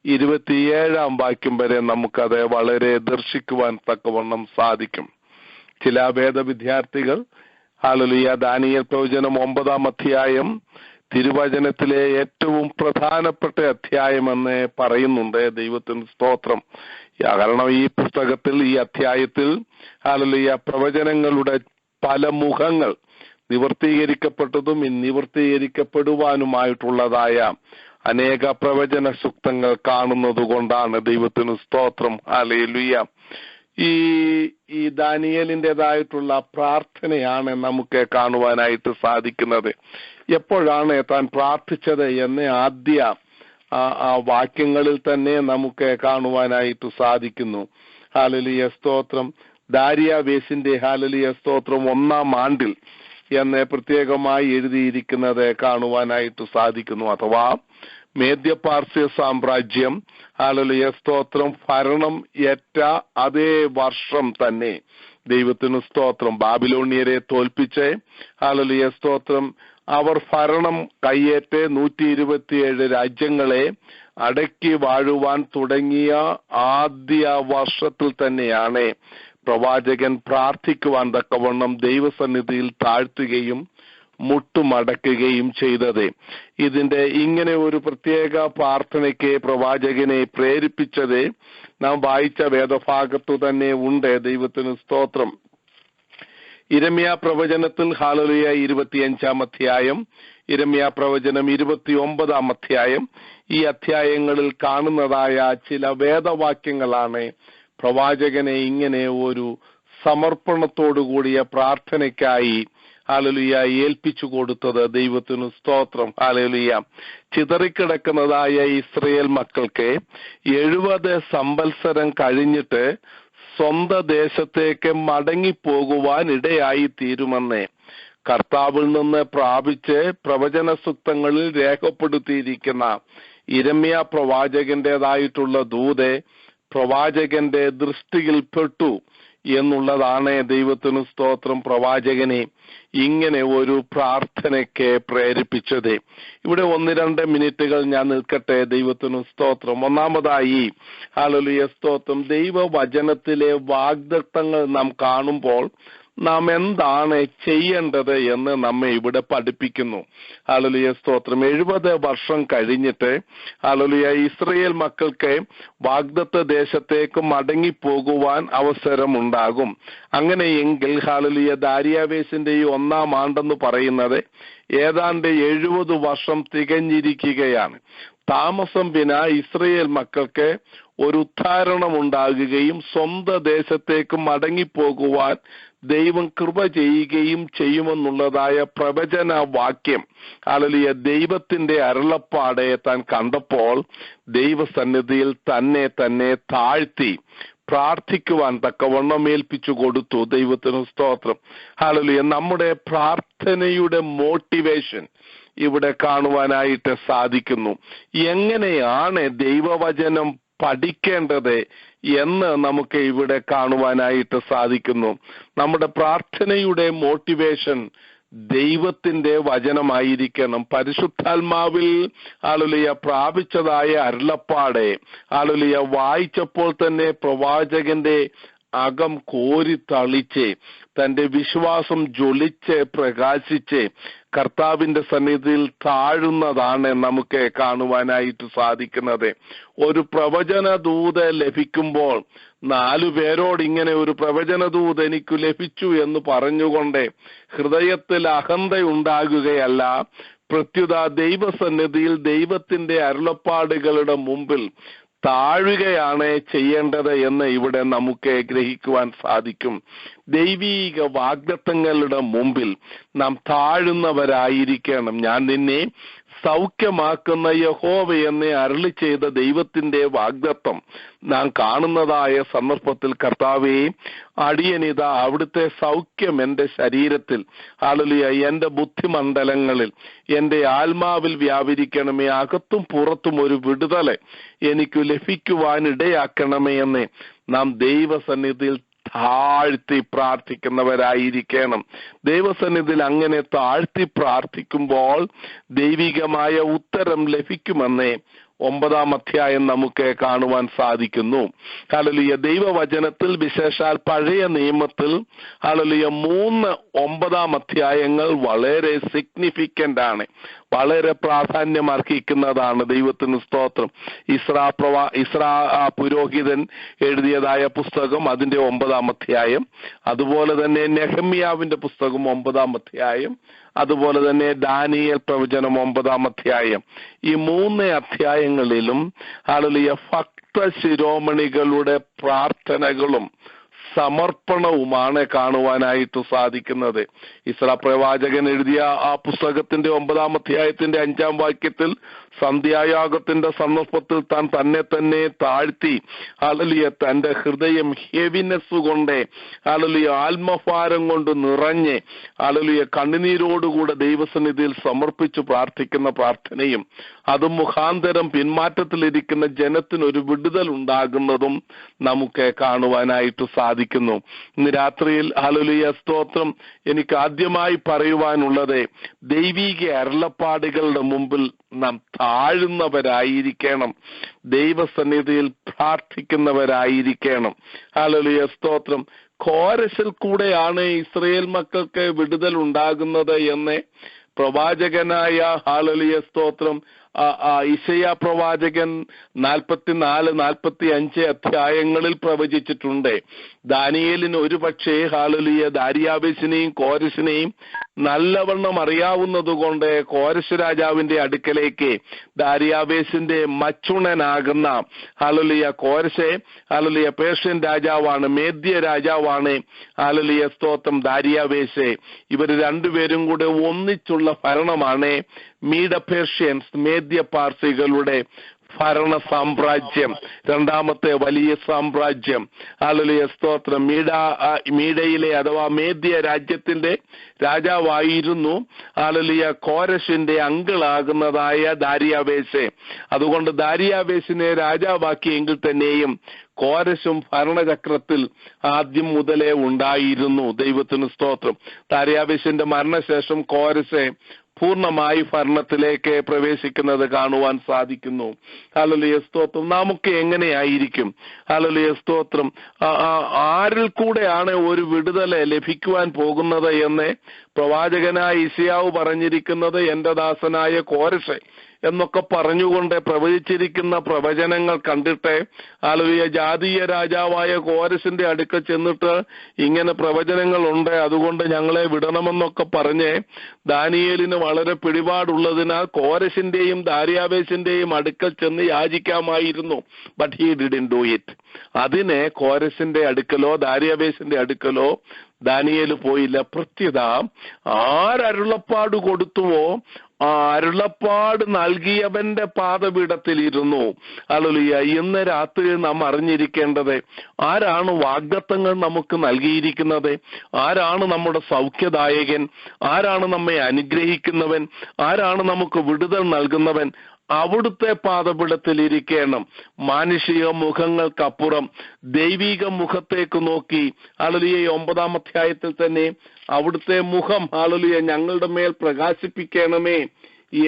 27-ാം വാക്യം വരെ നമുക്കത് വളരെ ദർശിക്കുവാൻ തക്കവണ്ണം സാധിക്കും. ചില വേദവിദ്യാർത്ഥികൾ ഹല്ലേലൂയ ദാനിയേൽ പ്രവചനം 9-ാം അധ്യായം തിരുവചനത്തിലെ ഏറ്റവും പ്രധാനപ്പെട്ട അധ്യായമെന്ന് പറയുന്നുണ്ട്. ദൈവത്തിന് സ്തോത്രം. കാരണം ഈ പുസ്തകത്തിൽ, ഈ അധ്യായത്തിൽ ഹല്ലേലൂയ പ്രവചനങ്ങളുടെ പല മുഖങ്ങൾ, നിവർത്തീകരിക്കപ്പെട്ടതും നിവർത്തീകരിക്കപ്പെടുവാനുമായിട്ടുള്ളതായ അനേക പ്രവചന സൂക്തങ്ങൾ കാണുന്നത് കൊണ്ടാണ്. ദൈവത്തിന് സ്തോത്രം. ഹല്ലേലൂയ. ഈ ദാനിയേലിൻ്റെതായിട്ടുള്ള പ്രാർത്ഥനയാണ് നമുക്ക് കാണുവാനായിട്ട് സാധിക്കുന്നത്. എപ്പോഴാണ് താൻ പ്രാർത്ഥിച്ചത് എന്ന് ആദ്യ വാക്യങ്ങളിൽ തന്നെ നമുക്ക് കാണുവാനായിട്ട് സാധിക്കുന്നു. ഹല്ലേലൂയ സ്തോത്രം. ദാരിയാവേശിന്റെ ഹല്ലേലൂയ സ്തോത്രം 1-ാം ആണ്ടിൽ എന്ന് പ്രത്യേകമായി എഴുതിയിരിക്കുന്നത് കാണുവാനായിട്ട് സാധിക്കുന്നു. അഥവാ മേദ്യപാർസ്യ സാമ്രാജ്യം ഹല്ലേലൂയ സ്തോത്രം ഭരണം ഏറ്റ അതേ വർഷം തന്നെ ദൈവത്തിന് സ്തോത്രം ബാബിലോണിയരെ തോൽപ്പിച്ച് ഹല്ലേലൂയ സ്തോത്രം അവർ ഭരണം കയ്യേറ്റ് 127 രാജ്യങ്ങളെ അടക്കി വാഴുവാൻ തുടങ്ങിയ ആദ്യ വർഷത്തിൽ തന്നെയാണ് പ്രവാചകൻ പ്രാർത്ഥിക്കുവാൻ തക്കവണ്ണം ദൈവസന്നിധിയിൽ താഴ്ത്തുകയും മുട്ടുമടക്കുകയും ചെയ്തത്. ഇതിന്റെ ഇങ്ങനെ ഒരു പ്രത്യേക പ്രാർത്ഥനയ്ക്ക് പ്രവാചകനെ പ്രേരിപ്പിച്ചത് നാം വായിച്ച വേദഭാഗത്തു തന്നെ ഉണ്ട്. ദൈവത്തിന് സ്തോത്രം. യിരെമ്യാ പ്രവചനത്തിൽ ഹല്ലേലൂയ 25-ാം അധ്യായം, യിരെമ്യാ പ്രവചനം 29-ാം അധ്യായം, ഈ അധ്യായങ്ങളിൽ കാണുന്നതായ ചില വേദവാക്യങ്ങളാണ് പ്രവാചകനെ ഇങ്ങനെ ഒരു സമർപ്പണത്തോടുകൂടിയ പ്രാർത്ഥനയ്ക്കായി ഹല്ലേലൂയ ഏൽപ്പിച്ചു കൊടുത്തത്. ദൈവത്തിന് സ്തോത്രം. ഹല്ലേലൂയ. ചിതറിക്കിടക്കുന്നതായ ഇസ്രായേൽ മക്കൾക്ക് 70 സംവത്സരം കഴിഞ്ഞിട്ട് സ്വന്തം ദേശത്തേക്ക് മടങ്ങിപ്പോകുവാൻ ഇടയായി തീരുമെന്ന് കർത്താവിൽ നിന്ന് പ്രാപിച്ച് പ്രവചന സൂക്തങ്ങളിൽ രേഖപ്പെടുത്തിയിരിക്കുന്ന യിരെമ്യാ പ്രവാചകന്റേതായിട്ടുള്ള ദൂത് പ്രവാചകന്റെ ദൃഷ്ടിയിൽപ്പെട്ടു എന്നുള്ളതാണ്. ദൈവത്തിന് സ്തോത്രം. പ്രവാചകനെ ഇങ്ങനെ ഒരു പ്രാർത്ഥനയ്ക്ക് പ്രേരിപ്പിച്ചത്. ഇവിടെ 1-2 മിനിറ്റുകൾ ഞാൻ നിൽക്കട്ടെ. ദൈവത്തിന് സ്തോത്രം. ഒന്നാമതായി ഹല്ലേലൂയ സ്തോത്രം, ദൈവവചനത്തിലെ വാഗ്ദത്തങ്ങൾ നാം കാണുമ്പോൾ നാം എന്താണ് ചെയ്യേണ്ടത് എന്ന് നമ്മെ ഇവിടെ പഠിപ്പിക്കുന്നു. ഹല്ലേലൂയ സ്തോത്രം. 70 വർഷം കഴിഞ്ഞിട്ട് ഹല്ലേലൂയ ഇസ്രായേൽ മക്കൾക്ക് വാഗ്ദത്ത ദേശത്തേക്ക് മടങ്ങിപ്പോകുവാൻ അവസരമുണ്ടാകും. അങ്ങനെയെങ്കിൽ ഹല്ലേലൂയ ദാരിയാവേശിന്റെ ഈ 1-ാം ആണ്ടെന്ന് പറയുന്നത് ഏതാണ്ട് 70 വർഷം തികഞ്ഞിരിക്കുകയാണ്. താമസം വിന ഇസ്രായേൽ മക്കൾക്ക് ഒരു ഉദ്ധാരണം ഉണ്ടാകുകയും സ്വന്തം ദേശത്തേക്ക് മടങ്ങിപ്പോകുവാൻ ദൈവം കൃപ ചെയ്യുകയും ചെയ്യുമെന്നുള്ളതായ പ്രവചന വാക്യം ഹല്ലേലൂയ ദൈവത്തിന്റെ അരുളപ്പാടെ താൻ കണ്ടപ്പോൾ ദൈവസന്നിധിയിൽ തന്നെ താഴ്ത്തി പ്രാർത്ഥിക്കുവാൻ തക്കവണ്ണം ഏൽപ്പിച്ചു കൊടുത്തു. ദൈവത്തിന് സ്തോത്രം. ഹല്ലേലൂയ. നമ്മുടെ പ്രാർത്ഥനയുടെ മോട്ടിവേഷൻ ഇവിടെ കാണുവാനായിട്ട് സാധിക്കുന്നു. എങ്ങനെയാണ് ദൈവവചനം പഠിക്കേണ്ടത് എന്ന് നമുക്ക് ഇവിടെ കാണുവാനായിട്ട് സാധിക്കുന്നു. നമ്മുടെ പ്രാർത്ഥനയുടെ മോട്ടിവേഷൻ ദൈവത്തിന്റെ വചനമായിരിക്കണം. പരിശുദ്ധാത്മാവിൽ ഹല്ലേലൂയ പ്രാപിച്ചതായ അരുളപ്പാട് ഹല്ലേലൂയ വായിച്ചപ്പോൾ തന്നെ പ്രവാചകന്റെ അകം കോരിത്തളിച്ച് തന്റെ വിശ്വാസം ജ്വലിച്ച് പ്രകാശിച്ച് കർത്താവിന്റെ സന്നിധിയിൽ താഴുന്നതാണ് നമുക്ക് കാണുവാനായിട്ട് സാധിക്കുന്നത്. ഒരു പ്രവചനദൂത് ലഭിക്കുമ്പോൾ 4 പേരോട് ഇങ്ങനെ ഒരു പ്രവചനദൂത് എനിക്ക് ലഭിച്ചു എന്ന് പറഞ്ഞുകൊണ്ട് ഹൃദയത്തിൽ അഹന്തയുണ്ടാകുകയല്ല, പ്രത്യുത ദൈവസന്നിധിയിൽ ദൈവത്തിന്റെ അരുളപ്പാടുകളുടെ മുമ്പിൽ താഴുകയാണ് ചെയ്യേണ്ടത് എന്ന് ഇവിടെ നമുക്ക് ഗ്രഹിക്കുവാൻ സാധിക്കും. ദൈവീക വാഗ്ദത്തങ്ങളുടെ മുമ്പിൽ നാം താഴുന്നവരായിരിക്കണം. ഞാൻ നിന്നെ സൗഖ്യമാക്കുന്ന യഹോവയെന്ന് അരുളി ചെയ്ത ദൈവത്തിന്റെ വാഗ്ദത്തം നാം കാണുന്നതായ സന്ദർഭത്തിൽ കർത്താവേ, അടിയനിത അവിടുത്തെ സൗഖ്യം എൻ്റെ ശരീരത്തിൽ ഹല്ലേലൂയ എൻ്റെ ബുദ്ധിമണ്ഡലങ്ങളിൽ എൻ്റെ ആത്മാവിൽ വ്യാപരിക്കണമേ, അകത്തും പുറത്തും ഒരു വിടുതൽ എനിക്ക് ലഭിക്കുവാൻ ഇടയാക്കണമേ എന്ന് നാം ദൈവസന്നിധിയിൽ താഴ്ത്തി പ്രാർത്ഥിക്കുന്നവരായിരിക്കണം. ദൈവസന്നിധിയിൽ അങ്ങനെ താഴ്ത്തി പ്രാർത്ഥിക്കുമ്പോൾ ദൈവികമായ ഉത്തരം ലഭിക്കുമെന്ന് 9-ാം അധ്യായം നമുക്ക് കാണുവാൻ സാധിക്കുന്നു. ഹല്ലേലൂയ. ദൈവവചനത്തിൽ വിശേഷാൽ പഴയ നിയമത്തിൽ ഹല്ലേലൂയ 3 9-ാം അധ്യായങ്ങൾ വളരെ സിഗ്നിഫിക്കന്റ് ആണ്, വളരെ പ്രാധാന്യം അർഹിക്കുന്നതാണ്. ദൈവത്തിന് സ്തോത്രം. ഇസ്രാ പുരോഹിതൻ എഴുതിയതായ പുസ്തകം അതിന്റെ 9-ാം അധ്യായം, അതുപോലെ തന്നെ നെഹമ്യാവിന്റെ പുസ്തകം 9-ാം അധ്യായം, അതുപോലെ തന്നെ ദാനിയേൽ പ്രവചനം 9-ാം അധ്യായം. ഈ 3 അധ്യായങ്ങളിലും ഹല്ലേലൂയ ഭക്ത ശിരോമണികളുടെ പ്രാർത്ഥനകളും സമർപ്പണവുമാണ് കാണുവാനായിട്ട് സാധിക്കുന്നത്. ഇസ്രാ പ്രവാചകൻ എഴുതിയ ആ പുസ്തകത്തിന്റെ 9-ാം അധ്യായത്തിന്റെ 5-ാം വാക്യത്തിൽ സന്ധ്യായാഗത്തിന്റെ സന്ദർഭത്തിൽ താൻ തന്നെ തന്നെ താഴ്ത്തി ഹല്ലേലൂയ തന്റെ ഹൃദയം ഹെവിനെസ് കൊണ്ട് ഹല്ലേലൂയ ആത്മഭാരം കൊണ്ട് നിറഞ്ഞ് ഹല്ലേലൂയ കണ്ണുനീരോടുകൂടെ ദൈവസന്നിധിയിൽ സമർപ്പിച്ചു പ്രാർത്ഥിക്കുന്ന പ്രാർത്ഥനയും അത് മുഖാന്തരം പിന്മാറ്റത്തിലിരിക്കുന്ന ജനത്തിനൊരു വിടുതൽ ഉണ്ടാകുന്നതും നമുക്ക് കാണുവാനായിട്ട് സാധിക്കുന്നു. ഇന്ന് രാത്രിയിൽ ഹല്ലേലൂയ സ്തോത്രം, എനിക്ക് ആദ്യമായി പറയുവാനുള്ളത് ദൈവീക അരുളപ്പാടുകളുടെ മുമ്പിൽ നാം താഴുന്നവരായിരിക്കണം, ദൈവസന്നിധിയിൽ പ്രാർത്ഥിക്കുന്നവരായിരിക്കണം. ഹല്ലേലൂയ സ്തോത്രം. കോരശിൽ കൂടെയാണ് ഇസ്രായേൽ മക്കൾക്ക് വിടുതൽ ഉണ്ടാകുന്നത് എന്ന് പ്രവാചകനായ ഹല്ലേലൂയ സ്തോത്രം ഇശയ്യാ പ്രവാചകൻ 44-45 അധ്യായങ്ങളിൽ പ്രവചിച്ചിട്ടുണ്ട്. ദാനിയേലിന് ഒരു പക്ഷേ ഹല്ലേലൂയ ദാരിയാവേശിനെയും കോരശിനെയും നല്ലവണ്ണം അറിയാവുന്നത് കൊണ്ട് കോരശ് രാജാവിന്റെ അടുക്കലേക്ക് ദാരിയാവേശിന്റെ മച്ചുണനാകുന്ന ഹല്ലേലൂയ കോരശെ ഹല്ലേലൂയ പേർഷ്യൻ രാജാവാണ്, മേദ്യ രാജാവാണ് ഹല്ലേലൂയ സ്തോത്രം ദാരിയാവേശ്. ഇവർ രണ്ടുപേരും കൂടെ ഒന്നിച്ചുള്ള ഭരണമാണ് മീഡ പേർഷ്യൻസ്, മേദ്യ പാർസികളുടെ ഭരണ സാമ്രാജ്യം, രണ്ടാമത്തെ വലിയ സാമ്രാജ്യം. ഹല്ലേലൂയ സ്തോത്രം. മീഡയിലെ അഥവാ മേദ്യ രാജ്യത്തിന്റെ രാജാവായിരുന്നു ഹല്ലേലൂയ കോരശിന്റെ അങ്കിളാകുന്നതായ ദാരിയാവേശ്. അതുകൊണ്ട് ദാരിയാവേശിനെ രാജാവാക്കിയെങ്കിൽ തന്നെയും കോരശും ഭരണചക്രത്തിൽ ആദ്യം മുതലേ ഉണ്ടായിരുന്നു. ദൈവത്തിന് സ്തോത്രം. ദാരിയാവേശിന്റെ മരണശേഷം കോരശ് പൂർണ്ണമായി ഭരണത്തിലേക്ക് പ്രവേശിക്കുന്നത് കാണുവാൻ സാധിക്കുന്നു. ഹല്ലേലൂയ സ്തോത്രം. നമുക്ക് എങ്ങനെയായിരിക്കും ഹല്ലേലൂയ സ്തോത്രം, ആരിൽ കൂടെയാണ് ഒരു വിടുതൽ ലഭിക്കുവാൻ പോകുന്നത് എന്ന് പ്രവാചകനായ ഇശയ്യാവ് പറഞ്ഞിരിക്കുന്നത് എന്റെ ദാസനായ കോരശ് എന്നൊക്കെ പറഞ്ഞുകൊണ്ട് പ്രവചിച്ചിരിക്കുന്ന പ്രവചനങ്ങൾ കണ്ടിട്ട് ഹല്ലേലൂയ ജാതീയ രാജാവായ കോരശിന്റെ അടുക്കൽ ചെന്നിട്ട് ഇങ്ങനെ പ്രവചനങ്ങളുണ്ട്, അതുകൊണ്ട് ഞങ്ങളെ വിടണമെന്നൊക്കെ പറഞ്ഞ് ദാനിയേലിന് വളരെ പിടിപാടുള്ളതിനാൽ കോരശിന്റെയും ദാരിയാവേശിന്റെയും അടുക്കൽ ചെന്ന് യാചിക്കാമായിരുന്നു. But he didn't do it. അതിനെ കോരശിന്റെ അടുക്കലോ ദാരിയാവേശിന്റെ അടുക്കലോ ദാനിയേൽ പോയില്ല. പ്രത്യുത ആരരുളപ്പാട് കൊടുത്തുവോ ആ അരുളപ്പാട് നൽകിയവന്റെ പാദപീഠത്തിൽ ഇരുന്നു. ഹല്ലേലൂയ. ഇന്ന് രാത്രി നാം അറിഞ്ഞിരിക്കേണ്ടത്, ആരാണ് വാഗ്ദത്തങ്ങൾ നമുക്ക് നൽകിയിരിക്കുന്നത്? ആരാണ് നമ്മുടെ സൗഖ്യദായകൻ? ആരാണ് നമ്മെ അനുഗ്രഹിക്കുന്നവൻ? ആരാണ് നമുക്ക് വിടുതൽ നൽകുന്നവൻ? അവിടുത്തെ പാദപീഠത്തിൽ ഇരിക്കണം. മാനുഷിക മുഖങ്ങൾക്കപ്പുറം ദൈവിക മുഖത്തേക്ക് നോക്കി, ഹല്ലേലൂയ, 9-ാം അധ്യായത്തിൽ തന്നെ അവിടുത്തെ മുഖം, ഹല്ലേലൂയ, ഞങ്ങളുടെ മേൽ പ്രകാശിപ്പിക്കണമേ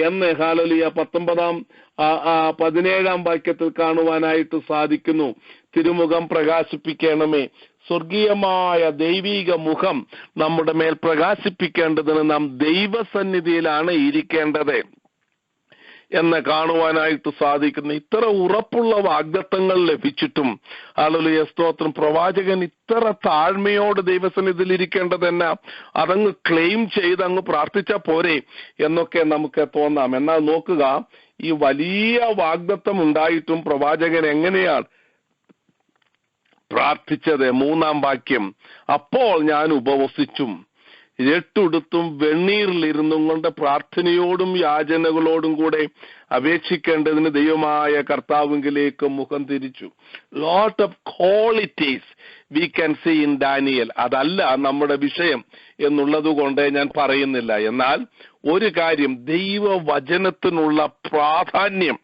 എന്ന്, ഹല്ലേലൂയ, 17-ാം വാക്യത്തിൽ കാണുവാനായിട്ട് സാധിക്കുന്നു. തിരുമുഖം പ്രകാശിപ്പിക്കണമേ. സ്വർഗീയമായ ദൈവിക മുഖം നമ്മുടെ മേൽ പ്രകാശിപ്പിക്കേണ്ടതിന് നാം ദൈവസന്നിധിയിലാണ് ഇരിക്കേണ്ടത് എന്ന് കാണുവാനായിട്ട് സാധിക്കുന്നു. ഇത്ര ഉറപ്പുള്ള വാഗ്ദത്തങ്ങൾ ലഭിച്ചിട്ടും, ഹല്ലേലൂയ, സ്തോത്രം, പ്രവാചകൻ ഇത്ര താഴ്മയോട് ദൈവസന്നിധിയിൽ ഇരിക്കേണ്ടതെന്നാ? അതങ്ങ് ക്ലെയിം ചെയ്ത് അങ്ങ് പ്രാർത്ഥിച്ചാൽ പോരെ എന്നൊക്കെ നമുക്ക് തോന്നാം. എന്നാൽ നോക്കുക, ഈ വലിയ വാഗ്ദത്തം ഉണ്ടായിട്ടും പ്രവാചകൻ എങ്ങനെയാണ് പ്രാർത്ഥിച്ചത്? 3-ാം വാക്യം, അപ്പോൾ ഞാൻ ഉപവസിച്ചും രട്ടുടുത്തും വെണ്ണീറിലിരുന്നും കൊണ്ട് പ്രാർത്ഥനയോടും യാചനകളോടും കൂടെ അപേക്ഷിക്കേണ്ടതിന് ദൈവമായ കർത്താവിലേക്ക് മുഖം തിരിച്ചു. Lot of qualities we can see in Daniel. അതല്ല നമ്മുടെ വിഷയം എന്നുള്ളത് കൊണ്ട് ഞാൻ പറയുന്നില്ല. എന്നാൽ ഒരു കാര്യം, ദൈവവചനത്തിനുള്ള പ്രാധാന്യം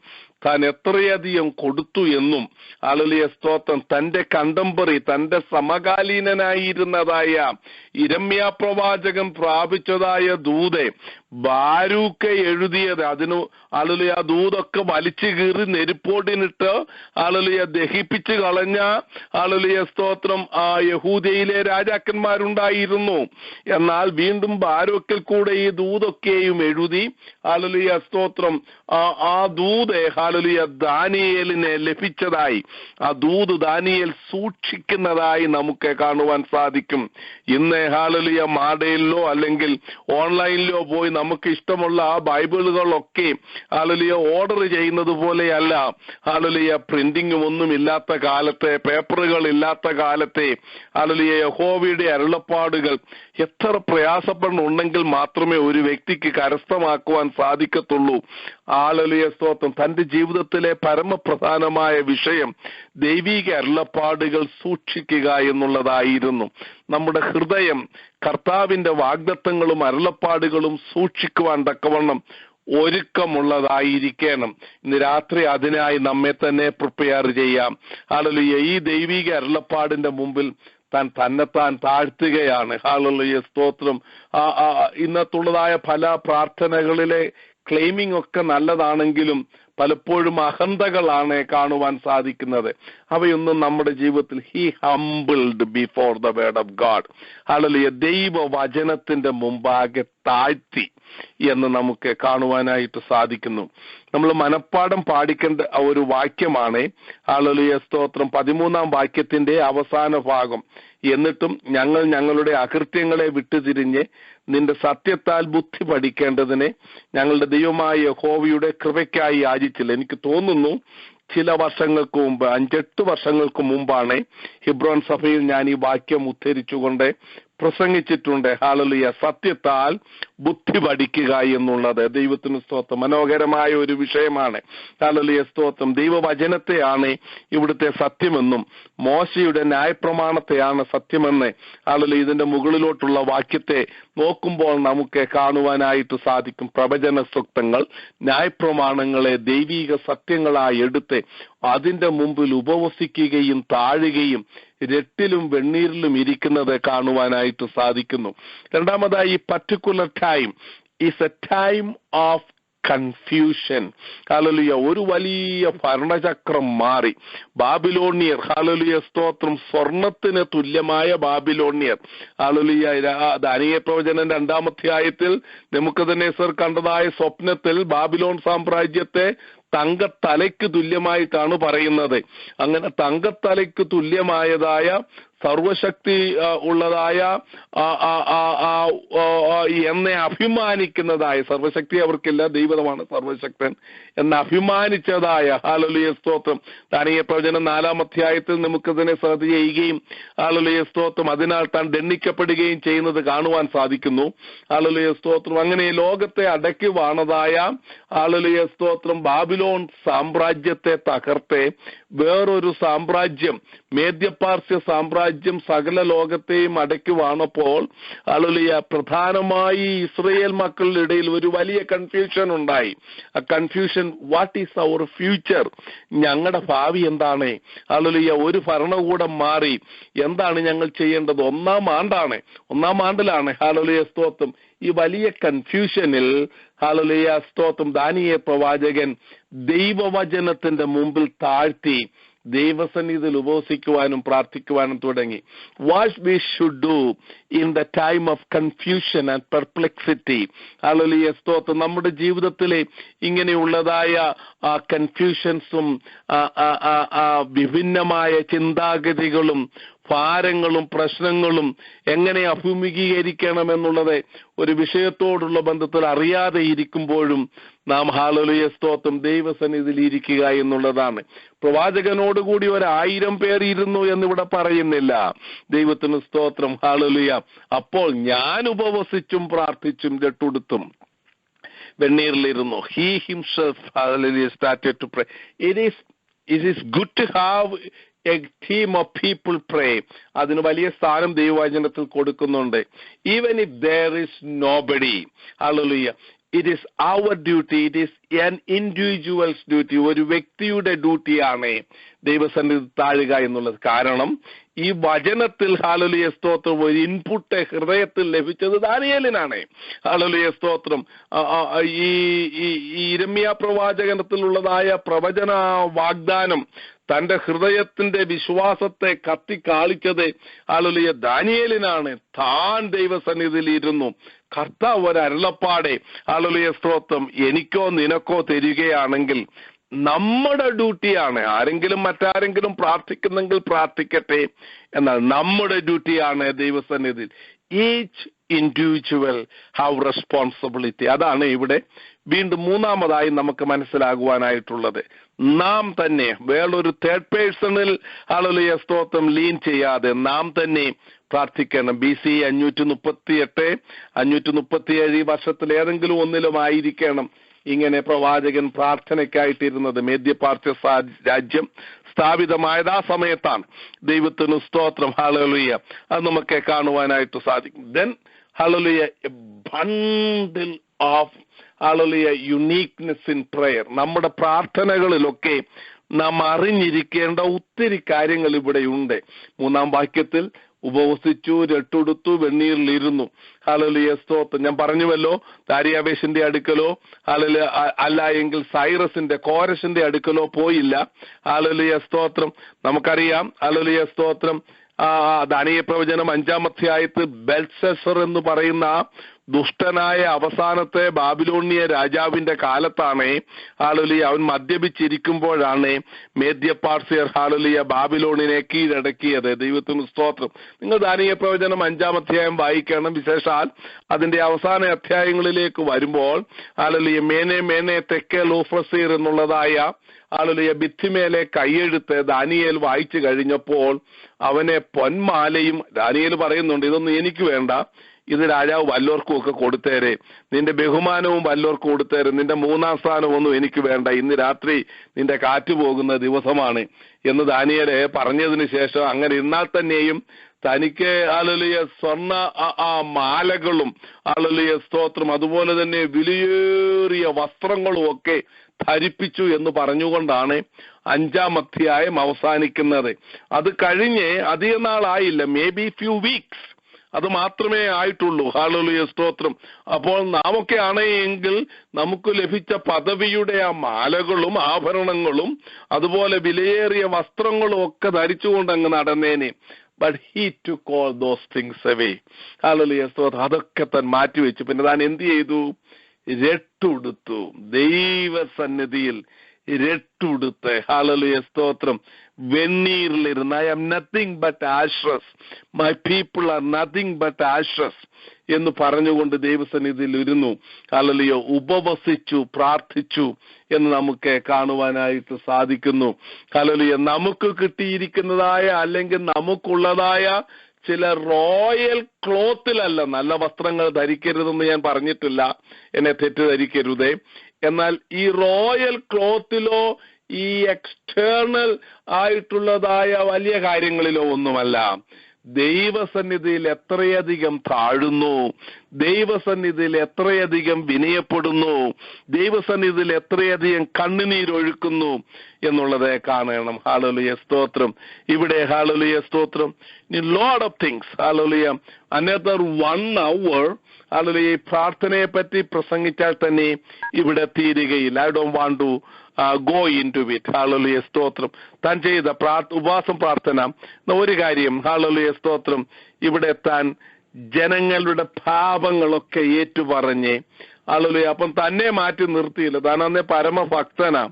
താൻ എത്രയധികം കൊടുത്തു എന്നും, ഹല്ലേലൂയ, സ്തോത്രം, തന്റെ കണ്ടംപറി, തന്റെ സമകാലീനനായിരുന്നതായ യിരെമ്യാ പ്രവാചകൻ പ്രാപിച്ചതായ ദൂത് ബാരൂക്ക് എഴുതിയത്, അതിന് ഹല്ലേലൂയ ദൂതൊക്കെ വലിച്ചു കീറി നെരുപ്പോടിനിട്ട് ഹല്ലേലൂയ ദഹിപ്പിച്ചു കളഞ്ഞ, ഹല്ലേലൂയ, സ്തോത്രം, ആ യഹൂദയിലെ രാജാക്കന്മാരുണ്ടായിരുന്നു. എന്നാൽ വീണ്ടും ബാരൂക്കിൽ കൂടെ ഈ ദൂതൊക്കെയും എഴുതി, ഹല്ലേലൂയ, സ്തോത്രം, ആ ദൂത്, ഹല്ലേലൂയ, ദാനിയേലിനെ ലഭിച്ചതായി, ആ ദൂത് ദാനിയേൽ സൂക്ഷിക്കുന്നതായി നമുക്ക് കാണുവാൻ സാധിക്കും. ഇന്ന്, ഹല്ലേലൂയ, മാഡയിലോ അല്ലെങ്കിൽ ഓൺലൈനിലോ പോയി നമുക്ക് ഇഷ്ടമുള്ള ആ ബൈബിളുകളൊക്കെ, ഹല്ലേലൂയ, ഓർഡർ ചെയ്യുന്നത് പോലെയല്ല. ഹല്ലേലൂയ, പ്രിന്റിംഗും ഒന്നും ഇല്ലാത്ത കാലത്തെ, പേപ്പറുകൾ ഇല്ലാത്ത കാലത്തെ, ഹല്ലേലൂയ, യഹോവയുടെ അരുളപ്പാടുകൾ എത്ര പ്രയാസപ്പെടണമെങ്കിൽ മാത്രമേ ഒരു വ്യക്തിക്ക് കരസ്ഥമാക്കുവാൻ സാധിക്കത്തുള്ളൂ. ഹല്ലേലൂയ, സ്തോത്രം, തന്റെ ജീവിതത്തിലെ പരമപ്രധാനമായ വിഷയം ദൈവിക അരുളപ്പാടുകൾ സൂക്ഷിക്കുക എന്നുള്ളതായിരുന്നു. നമ്മുടെ ഹൃദയം കർത്താവിന്റെ വാഗ്ദത്തങ്ങളും അരുളപ്പാടുകളും സൂക്ഷിക്കുവാൻ തക്കവണ്ണം ഒരുക്കമുള്ളതായിരിക്കണം. ഇന്ന് രാത്രി അതിനായി നമ്മെ തന്നെ പ്രിപ്പയർ ചെയ്യാം. ഹല്ലേലൂയ, ഈ ദൈവിക അരുളപ്പാടിന്റെ മുമ്പിൽ തന്നെത്താൻ താഴ്ത്തുകയാണ്. ഹല്ലേലൂയ, സ്തോത്രം. ഇന്നത്തുള്ളതായ പല പ്രാർത്ഥനകളിലെ ക്ലെയിമിംഗ് ഒക്കെ നല്ലതാണെങ്കിലും പലപ്പോഴും അഹന്തകളാണ് കാണുവാൻ സാധിക്കുന്നത്. അവയൊന്നും നമ്മുടെ ജീവിതത്തിൽ, he humbled before the word of God, hallelujah, ദൈവവചനത്തിന്റെ മുമ്പാകെ താഴ്ത്തി എന്ന് നമുക്ക് കാണുവാനായിട്ട് സാധിക്കുന്നു. നമ്മൾ മനപ്പാഠം പാടിക്കേണ്ട ഒരു വാക്യമാണ്, ഹല്ലേലൂയ, സ്തോത്രം, 13-ാം വാക്യത്തിന്റെ അവസാന ഭാഗം. എന്നിട്ടും ഞങ്ങൾ ഞങ്ങളുടെ അകൃത്യങ്ങളെ വിട്ടുതിരിഞ്ഞ് നിന്റെ സത്യത്താൽ ബുദ്ധി പഠിക്കേണ്ടതിനെ ഞങ്ങളുടെ ദൈവമായ യഹോവയുടെ കൃപയ്ക്കായി യാചിച്ചില്ല. എനിക്ക് തോന്നുന്നു ചില വർഷങ്ങൾക്ക് മുമ്പ്, 5-8 വർഷങ്ങൾക്ക് മുമ്പാണ് ഹിബ്രോൻ സഭയിൽ ഞാൻ ഈ വാക്യം ഉദ്ധരിച്ചുകൊണ്ട് പ്രസംഗിച്ചിട്ടുണ്ട്. ഹല്ലേലൂയ, സത്യത്താൽ ബുദ്ധി പഠിക്കുക എന്നുള്ളത് ദൈവത്തിന് സ്തോത്രം, മനോഹരമായ ഒരു വിഷയമാണ്. ഹല്ലേലൂയ, സ്തോത്രം. ദൈവവചനത്തെയാണ് ഇവിടുത്തെ സത്യമെന്നും മോശയുടെ ന്യായപ്രമാണത്തെയാണ് സത്യമെന്ന്, ഹല്ലേലൂയ, ഇതിന്റെ മുകളിലോട്ടുള്ള വാക്യത്തെ നോക്കുമ്പോൾ നമുക്ക് കാണുവാനായിട്ട് സാധിക്കും. പ്രവചന സൂക്തങ്ങൾ, ന്യായപ്രമാണങ്ങളെ ദൈവിക സത്യങ്ങളായി എടുത്ത് അതിന്റെ മുമ്പിൽ ഉപവസിക്കുകയും താഴുകയും രട്ടിലും വെണ്ണീരിലും ഇരിക്കുന്നത് കാണുവാനായിട്ട് സാധിക്കുന്നു. രണ്ടാമതായി, ഈ particular time is A time of confusion. Hallelujah, ഒരു വലിയ ഭരണചക്രം മാറി. ബാബിലോണിയർ, ഹല്ലേലൂയ, സ്തോത്രം, സ്വർണത്തിന് തുല്യമായ ബാബിലോണിയർ. ഹല്ലേലൂയ, ദാനിയേൽ പ്രവചനം 2-ാം അധ്യായത്തിൽ നെബൂഖദ്നേസർ കണ്ടതായ സ്വപ്നത്തിൽ ബാബിലോൺ സാമ്രാജ്യത്തെ തങ്കത്തലയ്ക്ക് തുല്യമായിട്ടാണ് പറയുന്നത്. അങ്ങനെ തങ്കത്തലയ്ക്ക് തുല്യമായതായ സർവശക്തി ഉള്ളതായ ആ എന്നെ അഭിമാനിക്കുന്നതായ, സർവശക്തി അവർക്കില്ല, ദൈവമാണ് സർവശക്തൻ എന്ന് അഭിമാനിച്ചതായ, ഹല്ലേലൂയ സ്തോത്രം, ദാനിയേൽ പ്രവചനം 4-ാം അധ്യായത്തിൽ നമുക്കതിനെ ശ്രദ്ധ ചെയ്യുകയും ഹല്ലേലൂയ സ്തോത്രം അതിനാൽ താൻ ദണ്ഡിക്കപ്പെടുകയും ചെയ്യുന്നത് കാണുവാൻ സാധിക്കുന്നു. ഹല്ലേലൂയ സ്തോത്രം. അങ്ങനെ ലോകത്തെ അടക്കി വാണതായ ഹല്ലേലൂയ സ്തോത്രം ബാബിലോൺ സാമ്രാജ്യത്തെ തകർത്തെ വേറൊരു സാമ്രാജ്യം, മേദ്യപാർസ്യ സാമ്രാജ്യം സകല ലോകത്തെയും അടക്കി വാണപ്പോൾ ഹല്ലേലൂയ പ്രധാനമായി ഇസ്രായേൽ മക്കളുടെ ഇടയിൽ ഒരു വലിയ കൺഫ്യൂഷൻ ഉണ്ടായി. ആ confusion, what is our future, ഞങ്ങളുടെ ഭാവി എന്താണ്? ഹല്ലേലൂയ ഒരു ഭരണകൂടം മാറി, എന്താണ് ഞങ്ങൾ ചെയ്യേണ്ടത്? ഒന്നാം ആണ്ടിലാണ് ഹല്ലേലൂയ സ്തോത്രം. ഈ വലിയ കൺഫ്യൂഷനിൽ ഹല്ലേലൂയ സ്തോത്രം ദാനിയേൽ പ്രവാചകൻ ദൈവവചനത്തിന്റെ മുമ്പിൽ താഴ്ത്തി ദൈവസന്നിധിയിൽ ഉപവസിക്കുവാനും പ്രാർത്ഥിക്കുവാനും തുടങ്ങി. What we should do in the time of confusion and Perplexity. Hallelujah സ്തോത്രം. നമ്മുടെ ജീവിതത്തിലെ ഇങ്ങനെയുള്ളതായ കൺഫ്യൂഷൻസും വിഭിന്നമായ ചിന്താഗതികളും ഭാരങ്ങളും പ്രശ്നങ്ങളും എങ്ങനെ അഭിമുഖീകരിക്കണമെന്നുള്ളത് ഒരു വിഷയത്തോടുള്ള ബന്ധത്തിൽ അറിയാതെ ഇരിക്കുമ്പോഴും നാം ഹല്ലേലൂയ സ്തോത്രം ദൈവസന്നിധിയിൽ ഇരിക്കുക എന്നുള്ളതാണ്. പ്രവാചകനോടുകൂടി 1000 പേർ ഇരുന്നു എന്നിവിടെ പറയുന്നില്ല. ദൈവത്തിന് സ്തോത്രം. ഹല്ലേലൂയ. അപ്പോൾ ഞാൻ ഉപവസിച്ചും പ്രാർത്ഥിച്ചും രട്ടുടുത്തും വെണ്ണീറിലിരുന്നു. He himself hallelujah started to pray. It is good to have a team of people pray. അതിന് വലിയ സ്ഥാനം ദൈവവചനത്തിൽ കൊടുക്കുന്നുണ്ട്. Even if there is nobody, hallelujah, it is our duty, it is an individual's duty, ഒരു വ്യക്തിയുടെ ഡ്യൂട്ടിയാണ് ദൈവസന്നിധി താഴുക എന്നുള്ളത്. കാരണം ഈ വചനത്തിൽ ഹല്ലേലൂയ സ്തോത്രം ഒരു ഇൻപുട്ട് ഹൃദയത്തിൽ ലഭിച്ചത് ദാനിയേലിനാണ്. ഹല്ലേലൂയ സ്തോത്രം. ഈ യിരെമ്യാ പ്രവാചകനത്തിലുള്ളതായ പ്രവചന വാഗ്ദാനം തന്റെ ഹൃദയത്തിന്റെ വിശ്വാസത്തെ കത്തിക്കാളിച്ചത് ഹല്ലേലൂയ ദാനിയേലിനാണ്. താൻ ദൈവസന്നിധിയിൽ ഇരുന്നു. കർത്താവ് ഒരു അരുളപ്പാടെ ഹല്ലേലൂയ സ്തോത്രം എനിക്കോ നിനക്കോ തരികയാണെങ്കിൽ നമ്മുടെ ഡ്യൂട്ടിയാണ്. മറ്റാരെങ്കിലും പ്രാർത്ഥിക്കുന്നെങ്കിൽ പ്രാർത്ഥിക്കട്ടെ, എന്നാൽ നമ്മുടെ ഡ്യൂട്ടിയാണ് ദൈവസന്നിധിയിൽ. Each individual have responsibility. അതാണ് ഇവിടെ വീണ്ടും മൂന്നാമതായി നമുക്ക് മനസ്സിലാകുവാനായിട്ടുള്ളത്. നാം തന്നെ വേറൊരു തേർഡ് പേഴ്സണിൽ ഹല്ലേലൂയ സ്തോത്രം ലീൻ ചെയ്യാതെ നാം തന്നെ പ്രാർത്ഥിക്കണം. BC 538, 537 വർഷത്തിൽ ഏതെങ്കിലും ഒന്നിലും ആയിരിക്കണം ഇങ്ങനെ പ്രവാചകൻ പ്രാർത്ഥനയ്ക്കായിട്ടിരുന്നത്. മേദ്യപാർസ്യ രാജ്യം സ്ഥാപിതമായത് ആ സമയത്താണ്. ദൈവത്തിന് സ്തോത്രം. ഹല്ലേലൂയ. അത് നമുക്ക് കാണുവാനായിട്ട് സാധിക്കും. Then hallelujah a bundle of hallelujah uniqueness in prayer. നമ്മുടെ പ്രാർത്ഥനകളിലൊക്കെ നാം അറിഞ്ഞിരിക്കേണ്ട ഒത്തിരി കാര്യങ്ങൾ ഇവിടെയുണ്ട്. 3-ാം വാക്യത്തിൽ ഉപവസിച്ചു, രട്ടുടുത്തു, വെണ്ണീറിലിരുന്നു. ഹല്ലേലൂയ സ്തോത്രം. ഞാൻ പറഞ്ഞുവല്ലോ, ദാരിയാവേശിന്റെ അടുക്കലോ അല്ല എങ്കിൽ കോരശിന്റെ അടുക്കലോ പോയില്ല. ഹല്ലേലൂയ സ്തോത്രം. നമുക്കറിയാം. ഹല്ലേലൂയ സ്തോത്രം. ദാനിയേൽ പ്രവചനം 5-ാം അധ്യായത്തിൽ ബെൽഷസ്സർ എന്ന് പറയുന്ന ദുഷ്ടനായ അവസാനത്തെ ബാബിലോണിയ രാജാവിന്റെ കാലത്താണ് ഹല്ലേലൂയ അവൻ മദ്യപിച്ചിരിക്കുമ്പോഴാണ് മേദ്യപാർസ്യർ ഹല്ലേലൂയ ബാബിലോണിനെ കീഴടക്കിയത്. ദൈവത്തിന് സ്തോത്രം. നിങ്ങൾ ദാനിയേൽ പ്രവചനം 5-ാം അധ്യായം വായിക്കണം. വിശേഷാൽ അതിന്റെ അവസാന അധ്യായങ്ങളിലേക്ക് വരുമ്പോൾ ഹല്ലേലൂയ മേനെ തെക്കേ ലൂഫസീർ എന്നുള്ളതായ ഹല്ലേലൂയ ഭിത്തിമേലെ കൈയെഴുത്ത് ദാനിയേൽ വായിച്ചു കഴിഞ്ഞപ്പോൾ അവനെ പൊന്മാലയും, ദാനിയേൽ പറയുന്നുണ്ട് ഇതൊന്നും എനിക്ക് വേണ്ട, ഇത് രാജാവ് വല്ലോർക്കും ഒക്കെ കൊടുത്തേരെ, നിന്റെ ബഹുമാനവും വല്ലോർക്കും കൊടുത്തേരെ, നിന്റെ 3-ാം സ്ഥാനമൊന്നും എനിക്ക് വേണ്ട, ഇന്ന് രാത്രി നിന്റെ കാറ്റ് പോകുന്ന ദിവസമാണ് എന്ന് ദാനിയേൽ പറഞ്ഞതിന് ശേഷം അങ്ങനെ ഇരുന്നാൽ തന്നെയും തനിക്ക് ഹല്ലേലൂയ സ്വർണ്ണ മാലകളും ഹല്ലേലൂയ സ്തോത്രം അതുപോലെ തന്നെ വിലയേറിയ വസ്ത്രങ്ങളും ഒക്കെ ധരിപ്പിച്ചു എന്ന് പറഞ്ഞുകൊണ്ടാണ് 5-ാം അധ്യായം അവസാനിക്കുന്നത്. അത് കഴിഞ്ഞ് അധികം നാളായില്ല, മേ ബി ഫ്യൂ വീക്സ്, അത് മാത്രമേ ആയിട്ടുള്ളൂ. ഹല്ലേലൂയ സ്തോത്രം. അപ്പോൾ നാമൊക്കെ ആണെങ്കിൽ നമുക്ക് ലഭിച്ച പദവിയുടെ ആ മാലകളും ആഭരണങ്ങളും അതുപോലെ വിലയേറിയ വസ്ത്രങ്ങളും ഒക്കെ ധരിച്ചുകൊണ്ട് അങ്ങ് നടന്നേനെ. But he took all those things away. Hallelujah സ്തോത്രം. അതൊക്കെ താൻ മാറ്റിവെച്ചു. പിന്നെ താൻ എന്ത് ചെയ്തു? രട്ടുടുത്തു. ദൈവസന്നിധിയിൽ രട്ടുടുത്ത് ഹല്ലേലൂയ സ്തോത്രം വെണ്ണീറിലിരുന്ന് I am nothing but ashes. My people are nothing but ashes. എന്ന് പറഞ്ഞുകൊണ്ട് ദൈവസന്നിധിയിൽ ഇരുന്നു. ഹല്ലേലൂയ, ഉപവസിച്ചു, പ്രാർത്ഥിച്ചു എന്ന് നമുക്ക് കാണുവാനായിട്ട് സാധിക്കുന്നു. ഹല്ലേലൂയ, നമുക്ക് കിട്ടിയിരിക്കുന്നതായ അല്ലെങ്കിൽ നമുക്കുള്ളതായ ചില റോയൽ ക്ലോത്തിലല്ല, നല്ല വസ്ത്രങ്ങൾ ധരിക്കരുതെന്ന് ഞാൻ പറഞ്ഞിട്ടില്ല, എന്നെ തെറ്റിദ്ധരിക്കരുതേ. എന്നാൽ ഈ റോയൽ ക്ലോത്തിലോ ഈ എക്സ്റ്റേണൽ ആയിട്ടുള്ളതായ വലിയ കാര്യങ്ങളിലോ ഒന്നുമല്ല. ദൈവസന്നിധിയിൽ എത്രയധികം താഴുന്നു, ദൈവസന്നിധിയിൽ എത്രയധികം വിനയപ്പെടുന്നു, ദൈവസന്നിധിയിൽ എത്രയധികം കണ്ണുനീരൊഴുക്കുന്നു എന്നുള്ളത് കാണണം. ഹല്ലേലൂയ, സ്തോത്രം. ഇവിടെ ഹല്ലേലൂയ, സ്തോത്രം, ലോട്ട് ഓഫ് തിങ്സ്. ഹല്ലേലൂയ, അനദർ 1 hour ഹല്ലേലൂയ, ഈ പ്രാർത്ഥനയെ പറ്റി പ്രസംഗിച്ചാൽ തന്നെ ഇവിടെ തീരുകയില്ല. I don't want to go into it. ഹല്ലേലൂയ, സ്തോത്രം. താൻ ചെയ്ത ഉപവാസം പ്രാർത്ഥന ഒരു കാര്യം, ഹല്ലേലൂയ, സ്തോത്രം, ഇവിടെ താൻ ജനങ്ങളുടെ പാപങ്ങളൊക്കെ ഏറ്റുപറഞ്ഞ്, ഹല്ലേലൂയ, അപ്പം തന്നെ മാറ്റി നിർത്തിയില്ല. താൻ അന്നേ പരമഭക്തനാ.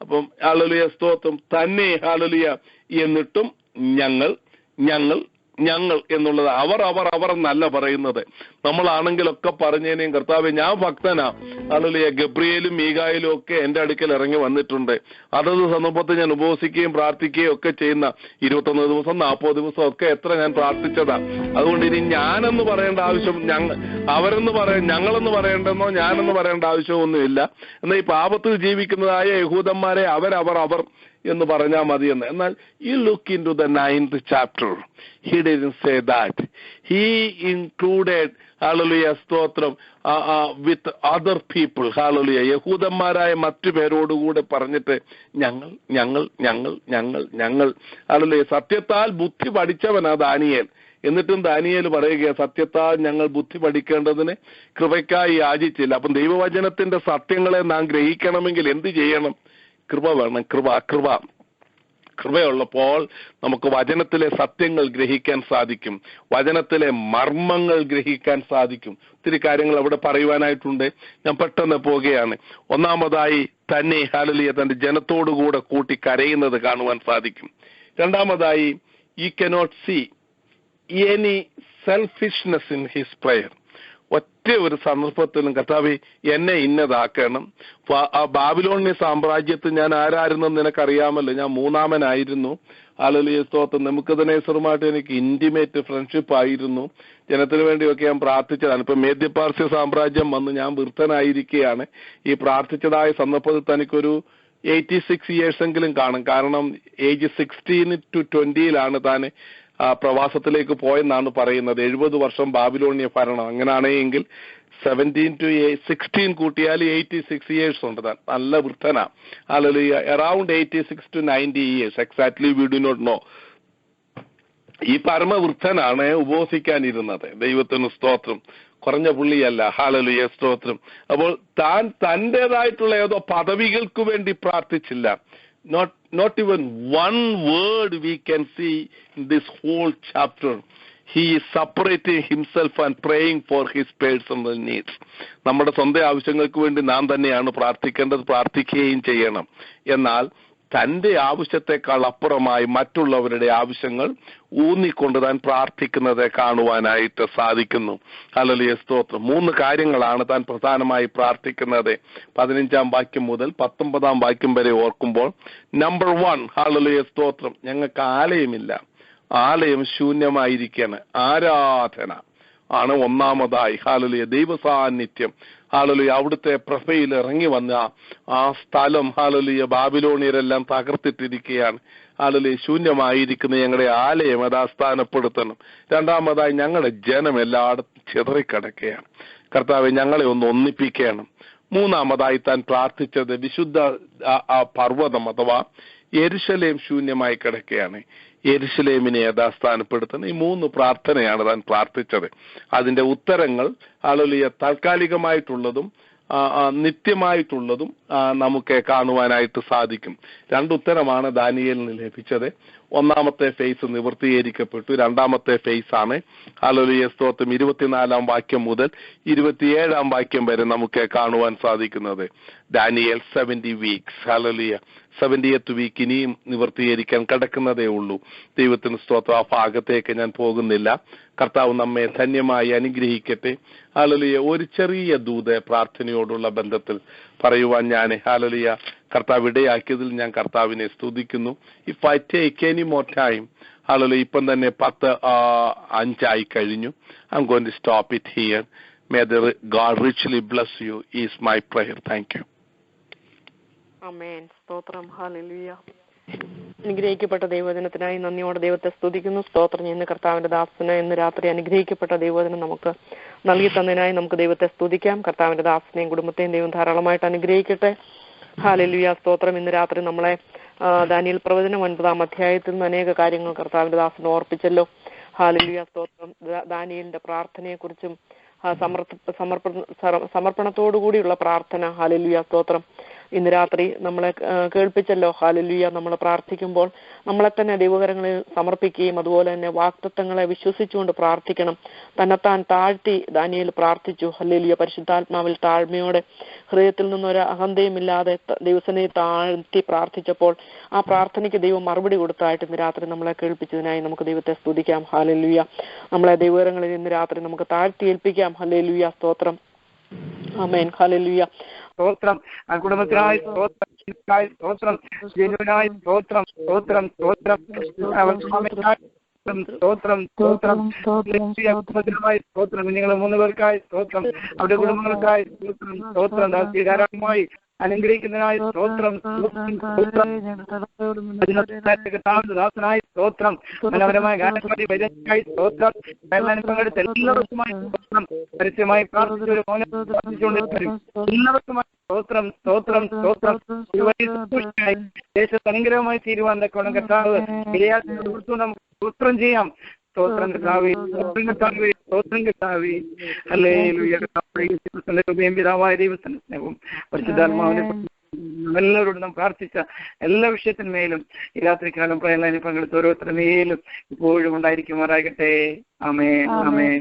അപ്പം ഹല്ലേലൂയ, സ്തോത്രം, തന്നെ ഹല്ലേലൂയ, എന്നിട്ടും ഞങ്ങൾ ഞങ്ങൾ ഞങ്ങൾ എന്നുള്ളത് അവർ എന്നല്ല പറയുന്നത്. നമ്മളാണെങ്കിലൊക്കെ പറഞ്ഞേനെയും കർത്താവേ ഞാൻ ഭക്തനാ, ഹല്ലേലൂയ, ഗബ്രിയേലും മീകായേലും ഒക്കെ എന്റെ അടുക്കൽ ഇറങ്ങി വന്നിട്ടുണ്ട്. അതത് സന്ദർഭത്തിൽ ഞാൻ ഉപവസിക്കുകയും പ്രാർത്ഥിക്കുകയും ഒക്കെ ചെയ്യുന്ന 21 ദിവസം 40 ദിവസം ഒക്കെ എത്ര ഞാൻ പ്രാർത്ഥിച്ചതാ. അതുകൊണ്ട് ഇനി ഞാനെന്ന് പറയേണ്ട ആവശ്യം, ഞങ്ങളെന്ന് പറയേണ്ടെന്നോ ഞാനെന്ന് പറയേണ്ട ആവശ്യമൊന്നുമില്ല. എന്നാൽ ഈ പാപത്തിൽ ജീവിക്കുന്നതായ യഹൂദന്മാരെ അവർ എന്ന് പറഞ്ഞാൽ മതിയെന്ന്. എന്നാൽ you look into the 9th chapter, he didn't say that. He included, hallelujah, സ്തോത്രം, with other people, hallelujah, യഹൂദന്മാരായ മറ്റു പേരോടുകൂടെ പറഞ്ഞിട്ട് ഞങ്ങൾ hallelujah, സത്യത്താൽ ബുദ്ധി പഠിച്ചവനാ ദാനിയേൽ. എന്നിട്ടും ദാനിയേൽ പറയുക, സത്യത്താൽ ഞങ്ങൾ ബുദ്ധി പഠിക്കേണ്ടതിന് കൃപയ്ക്കായി യാചിച്ചില്ല. അപ്പം ദൈവവചനത്തിന്റെ സത്യങ്ങളെ നാം ഗ്രഹിക്കണമെങ്കിൽ എന്ത് ചെയ്യണം? കൃപ വേണം. കൃപയുള്ളപ്പോൾ നമുക്ക് വചനത്തിലെ സത്യങ്ങൾ ഗ്രഹിക്കാൻ സാധിക്കും, വചനത്തിലെ മർമ്മങ്ങൾ ഗ്രഹിക്കാൻ സാധിക്കും. ഒത്തിരി കാര്യങ്ങൾ അവിടെ പറയുവാനായിട്ടുണ്ട്. ഞാൻ പെട്ടെന്ന് പോവുകയാണ്. ഒന്നാമതായി തന്നെ ഹല്ലേലൂയ തന്റെ ജനത്തോടുകൂടെ കൂട്ടി കരയുന്നത് കാണുവാൻ സാധിക്കും. രണ്ടാമതായി you cannot see any selfishness in his prayer. ഒറ്റ ഒരു സന്ദർഭത്തിലും കർത്താവേ എന്നെ ഇന്നതാക്കണം. ആ ബാബിലോണിയ സാമ്രാജ്യത്തിൽ ഞാൻ ആരായിരുന്നെന്ന് നിനക്കറിയാമല്ലോ, ഞാൻ 3ാമനായിരുന്നു. ഹല്ലേലൂയ, സ്തോത്രം. നെബൂഖദ്നേസറുമായിട്ട് എനിക്ക് ഇന്റിമേറ്റ് ഫ്രണ്ട്ഷിപ്പ് ആയിരുന്നു. ജനത്തിന് വേണ്ടിയൊക്കെ ഞാൻ പ്രാർത്ഥിച്ചതാണ്. ഇപ്പൊ മേദ്യപാർസ്യ സാമ്രാജ്യം വന്ന് ഞാൻ വൃദ്ധനായിരിക്കുകയാണ്. ഈ പ്രാർത്ഥിച്ചതായ സന്ദർഭത്തിൽ തനിക്കൊരു 86 years എങ്കിലും കാണും. കാരണം ഏജ് 16 to 20 താൻ പ്രവാസത്തിലേക്ക് പോയെന്നാണ് പറയുന്നത്. 70 വർഷം ബാബിലോണിയ ഭരണം. അങ്ങനെയാണെങ്കിൽ 17 to 16 കൂട്ടിയാൽ 86 years ഉണ്ട്. താൻ നല്ല വൃദ്ധനാ. ഹല്ലേലൂയ, around 86 to 90 years exactly we do not know. ഈ പരമവൃദ്ധനാണ് ഉപവസിക്കാനിരുന്നത്. ദൈവത്തിന് സ്തോത്രം. കുറഞ്ഞ പുള്ളിയല്ല. ഹല്ലേലൂയ, സ്തോത്രം. അപ്പോൾ താൻ തന്റേതായിട്ടുള്ള ഏതോ പദവികൾക്ക് വേണ്ടി പ്രാർത്ഥിച്ചില്ല. Not even one word we can see in this whole chapter. He is separating himself and praying for his personal needs. നമ്മുടെ സ്വന്തം ആവശ്യങ്ങൾക്ക് വേണ്ടി നാം തന്നെയാണ് പ്രാർത്ഥിക്കേണ്ടത്, പ്രാർത്ഥിക്കുകയും ചെയ്യണം. എന്നാൽ തന്റെ ആവശ്യത്തെക്കാൾ അപ്പുറമായി മറ്റുള്ളവരുടെ ആവശ്യങ്ങൾ ഊന്നിക്കൊണ്ട് താൻ പ്രാർത്ഥിക്കുന്നത് കാണുവാനായിട്ട് സാധിക്കുന്നു. ഹല്ലേലൂയ, സ്തോത്രം. 3 കാര്യങ്ങളാണ് താൻ പ്രധാനമായി പ്രാർത്ഥിക്കുന്നത്. 15ാം വാക്യം മുതൽ 19ാം വാക്യം വരെ ഓർക്കുമ്പോൾ, നമ്പർ 1, ഹല്ലേലൂയ, സ്തോത്രം, ഞങ്ങൾക്ക് ആലയമില്ല, ആലയം ശൂന്യമായിരിക്കുകയാണ്. ആരാധന ആണ് ഒന്നാമതായി. ഹല്ലേലൂയ, ദൈവസാന്നിധ്യം. ഹല്ലേലൂയ, അവിടുത്തെ പ്രഭയിൽ ഇറങ്ങി വന്ന ആ സ്ഥലം ഹല്ലേലൂയ ബാബിലോണിയരെല്ലാം തകർത്തിട്ടിരിക്കുകയാണ്. ഹല്ലേലൂയ, ശൂന്യമായിരിക്കുന്ന ഞങ്ങളുടെ ആലയം യഥാസ്ഥാനപ്പെടുത്തണം. രണ്ടാമതായി ഞങ്ങളുടെ ജനം എല്ലായിടത്തും ചിതറിക്കിടക്കുകയാണ്. കർത്താവെ, ഞങ്ങളെ ഒന്ന് ഒന്നിപ്പിക്കണം. മൂന്നാമതായി താൻ പ്രാർത്ഥിച്ചത് വിശുദ്ധ പർവ്വതം അഥവാ യെരുശലേം ശൂന്യമായി കിടക്കുകയാണ്. യെരുശലേമിനെ യഥാസ്ഥാനപ്പെടുത്തുന്ന ഈ 3 പ്രാർത്ഥനയാണ് താൻ പ്രാർത്ഥിച്ചത്. അതിന്റെ ഉത്തരങ്ങൾ ഹല്ലേലൂയ താൽക്കാലികമായിട്ടുള്ളതും നിത്യമായിട്ടുള്ളതും നമുക്ക് കാണുവാനായിട്ട് സാധിക്കും. 2 ഉത്തരമാണ് ദാനിയേലിന് ലഭിച്ചത്. ഒന്നാമത്തെ ഫേസ് നിവൃത്തീകരിക്കപ്പെട്ടു. രണ്ടാമത്തെ ഫേസ് ആണ് ഹല്ലേലൂയ സ്തോത്രം 24 വാക്യം മുതൽ 27 വാക്യം വരെ നമുക്ക് കാണുവാൻ സാധിക്കുന്നത്. Daniel 70 weeks. Hallelujah 70th week ഇനിയും നിവൃത്തീകരിക്കാൻ കിടക്കുന്നതേ ഉള്ളൂ. ദൈവത്തിന് സ്തോത്രം. ആ ഭാഗത്തേക്ക് ഞാൻ പോകുന്നില്ല. കർത്താവ് നമ്മെ ധന്യമായി അനുഗ്രഹിക്കട്ടെ. ഹല്ലേലൂയ. ഒരു ചെറിയ ദൂത് പ്രാർത്ഥനയോടുള്ള ബന്ധത്തിൽ പറയുവാൻ ഞാൻ ഹല്ലേലൂയ കർത്താവ് ഇടയാക്കിയതിൽ ഞാൻ കർത്താവിനെ സ്തുതിക്കുന്നു. If I take any more time, ഹല്ലേലൂയ, ഇപ്പം തന്നെ 10:05 കഴിഞ്ഞു. I am going to stop it here. May the God richly bless you is my prayer. Thank you. ആമേൻ. സ്തോത്രം. ഹല്ലേലൂയ. അനുഗ്രഹിക്കപ്പെട്ട ദൈവവചനത്തിനായി നന്ദിയോടെ ദൈവത്തെ സ്തുതിക്കുന്നു. സ്തോത്രം. ഇന്ന് കർത്താവിന്റെ ദാസന് ഇന്ന് രാത്രി അനുഗ്രഹിക്കപ്പെട്ട ദൈവവചനം നമുക്ക് നൽകി തന്നതിനായി നമുക്ക് ദൈവത്തെ സ്തുതിക്കാം. കർത്താവിന്റെ ദാസനെയും കുടുംബത്തെയും ദൈവം ധാരാളമായിട്ട് അനുഗ്രഹിക്കട്ടെ. ഹല്ലേലൂയ. സ്തോത്രം. ഇന്ന് രാത്രി നമ്മളെ ദാനിയേൽ പ്രവചനം 9-ാം അധ്യായത്തിൽ നിന്ന് അനേക കാര്യങ്ങൾ കർത്താവിന്റെ ദാസന് ഓർപ്പിച്ചല്ലോ. ഹല്ലേലൂയ. സ്തോത്രം. ദാനിയേലിന്റെ പ്രാർത്ഥനയെക്കുറിച്ചും സമർപ്പണത്തോടുകൂടിയുള്ള പ്രാർത്ഥന. ഹല്ലേലൂയ. സ്തോത്രം. ഇന്ന് രാത്രി നമ്മളെ കേൾപ്പിച്ചല്ലോ. ഹല്ലേലൂയ. നമ്മൾ പ്രാർത്ഥിക്കുമ്പോൾ നമ്മളെ തന്നെ ദൈവകരങ്ങളിൽ സമർപ്പിക്കുകയും അതുപോലെ തന്നെ വാഗ്ദത്തങ്ങളെ വിശ്വസിച്ചുകൊണ്ട് പ്രാർത്ഥിക്കണം. തന്നെത്താൻ താഴ്ത്തി ദാനിയേൽ പ്രാർത്ഥിച്ചു. ഹല്ലേലൂയ. പരിശുദ്ധാത്മാവിൽ താഴ്മയോടെ ഹൃദയത്തിൽ നിന്നൊരു അഹന്തയും ഇല്ലാതെ ദൈവസനെ താഴ്ത്തി പ്രാർത്ഥിച്ചപ്പോൾ ആ പ്രാർത്ഥനയ്ക്ക് ദൈവം മറുപടി കൊടുത്തായിട്ട് ഇന്ന് രാത്രി നമ്മളെ കേൾപ്പിച്ചതിനായി നമുക്ക് ദൈവത്തെ സ്തുതിക്കാം. ഹല്ലേലൂയ. നമ്മളെ ദൈവകരങ്ങളിൽ ഇന്ന് രാത്രി നമുക്ക് താഴ്ത്തി ഏൽപ്പിക്കാം. ഹല്ലേലൂയ. സ്തോത്രം. ആമേൻ. ഹല്ലേലൂയ. സ്തോത്രം. ആ കുടുംബത്തിനായി സ്തോത്രം, സ്തോത്രം, ജനുവിനായി സ്തോത്രം, സ്തോത്രം, സ്തോത്രം, സ്തോത്രം, സ്തോത്രം, കുടുംബത്തിനുമായി സ്തോത്രം, നിങ്ങൾ 3 പേർക്കായി സ്തോത്രം, അവരുടെ കുടുംബങ്ങൾക്കായി സ്തോത്രം, സ്തോത്രം, ധാരാളമായി അനുഗ്രഹിക്കുന്നതിനായി സ്തോത്രം, ദാസനായി സ്തോത്രം, മനോഹരമായ ഗാനമായി വൈദ്യനായി സ്തോത്രം, പങ്കെടുത്ത എല്ലാവർക്കുമായി സ്തോത്രം, പരസ്യമായി എല്ലാവർക്കുമായി സ്തോത്രം, സ്തോത്രം, സ്തോത്രം. ദേശത്ത് അനുഗ്രഹമായി തീരുവാൻ തക്കോണം കർത്താവ് നമുക്ക് സ്തോത്രം ചെയ്യാം. സ്തോത്രം കർത്താവേ, സ്തോത്രം കർത്താവേ, സ്തോത്രം കർത്താവേ. ഹല്ലേലൂയ. പിതാവായ ദൈവത്തിന്റെ സ്നേഹവും പരിശുദ്ധാത്മാവിനെ എല്ലാവരോടും നാം പ്രാർത്ഥിച്ച എല്ലാ വിഷയത്തിന്മേലും ഈ രാത്രിക്കാലം പ്രയലൈനിൽ പങ്കെടുത്ത ഓരോരുത്തരുടെ മേലും ഇപ്പോഴും ഉണ്ടായിരിക്കുമാറാകട്ടെ. ആമേൻ, ആമേൻ.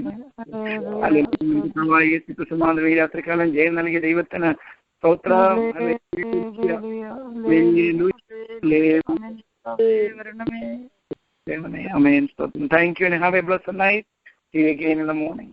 ഈ രാത്രിക്കാലം ജയം നൽകിയ ദൈവത്തിന് സ്തോത്രം. Amen. Thank you and have a blessed night. See you again in the morning.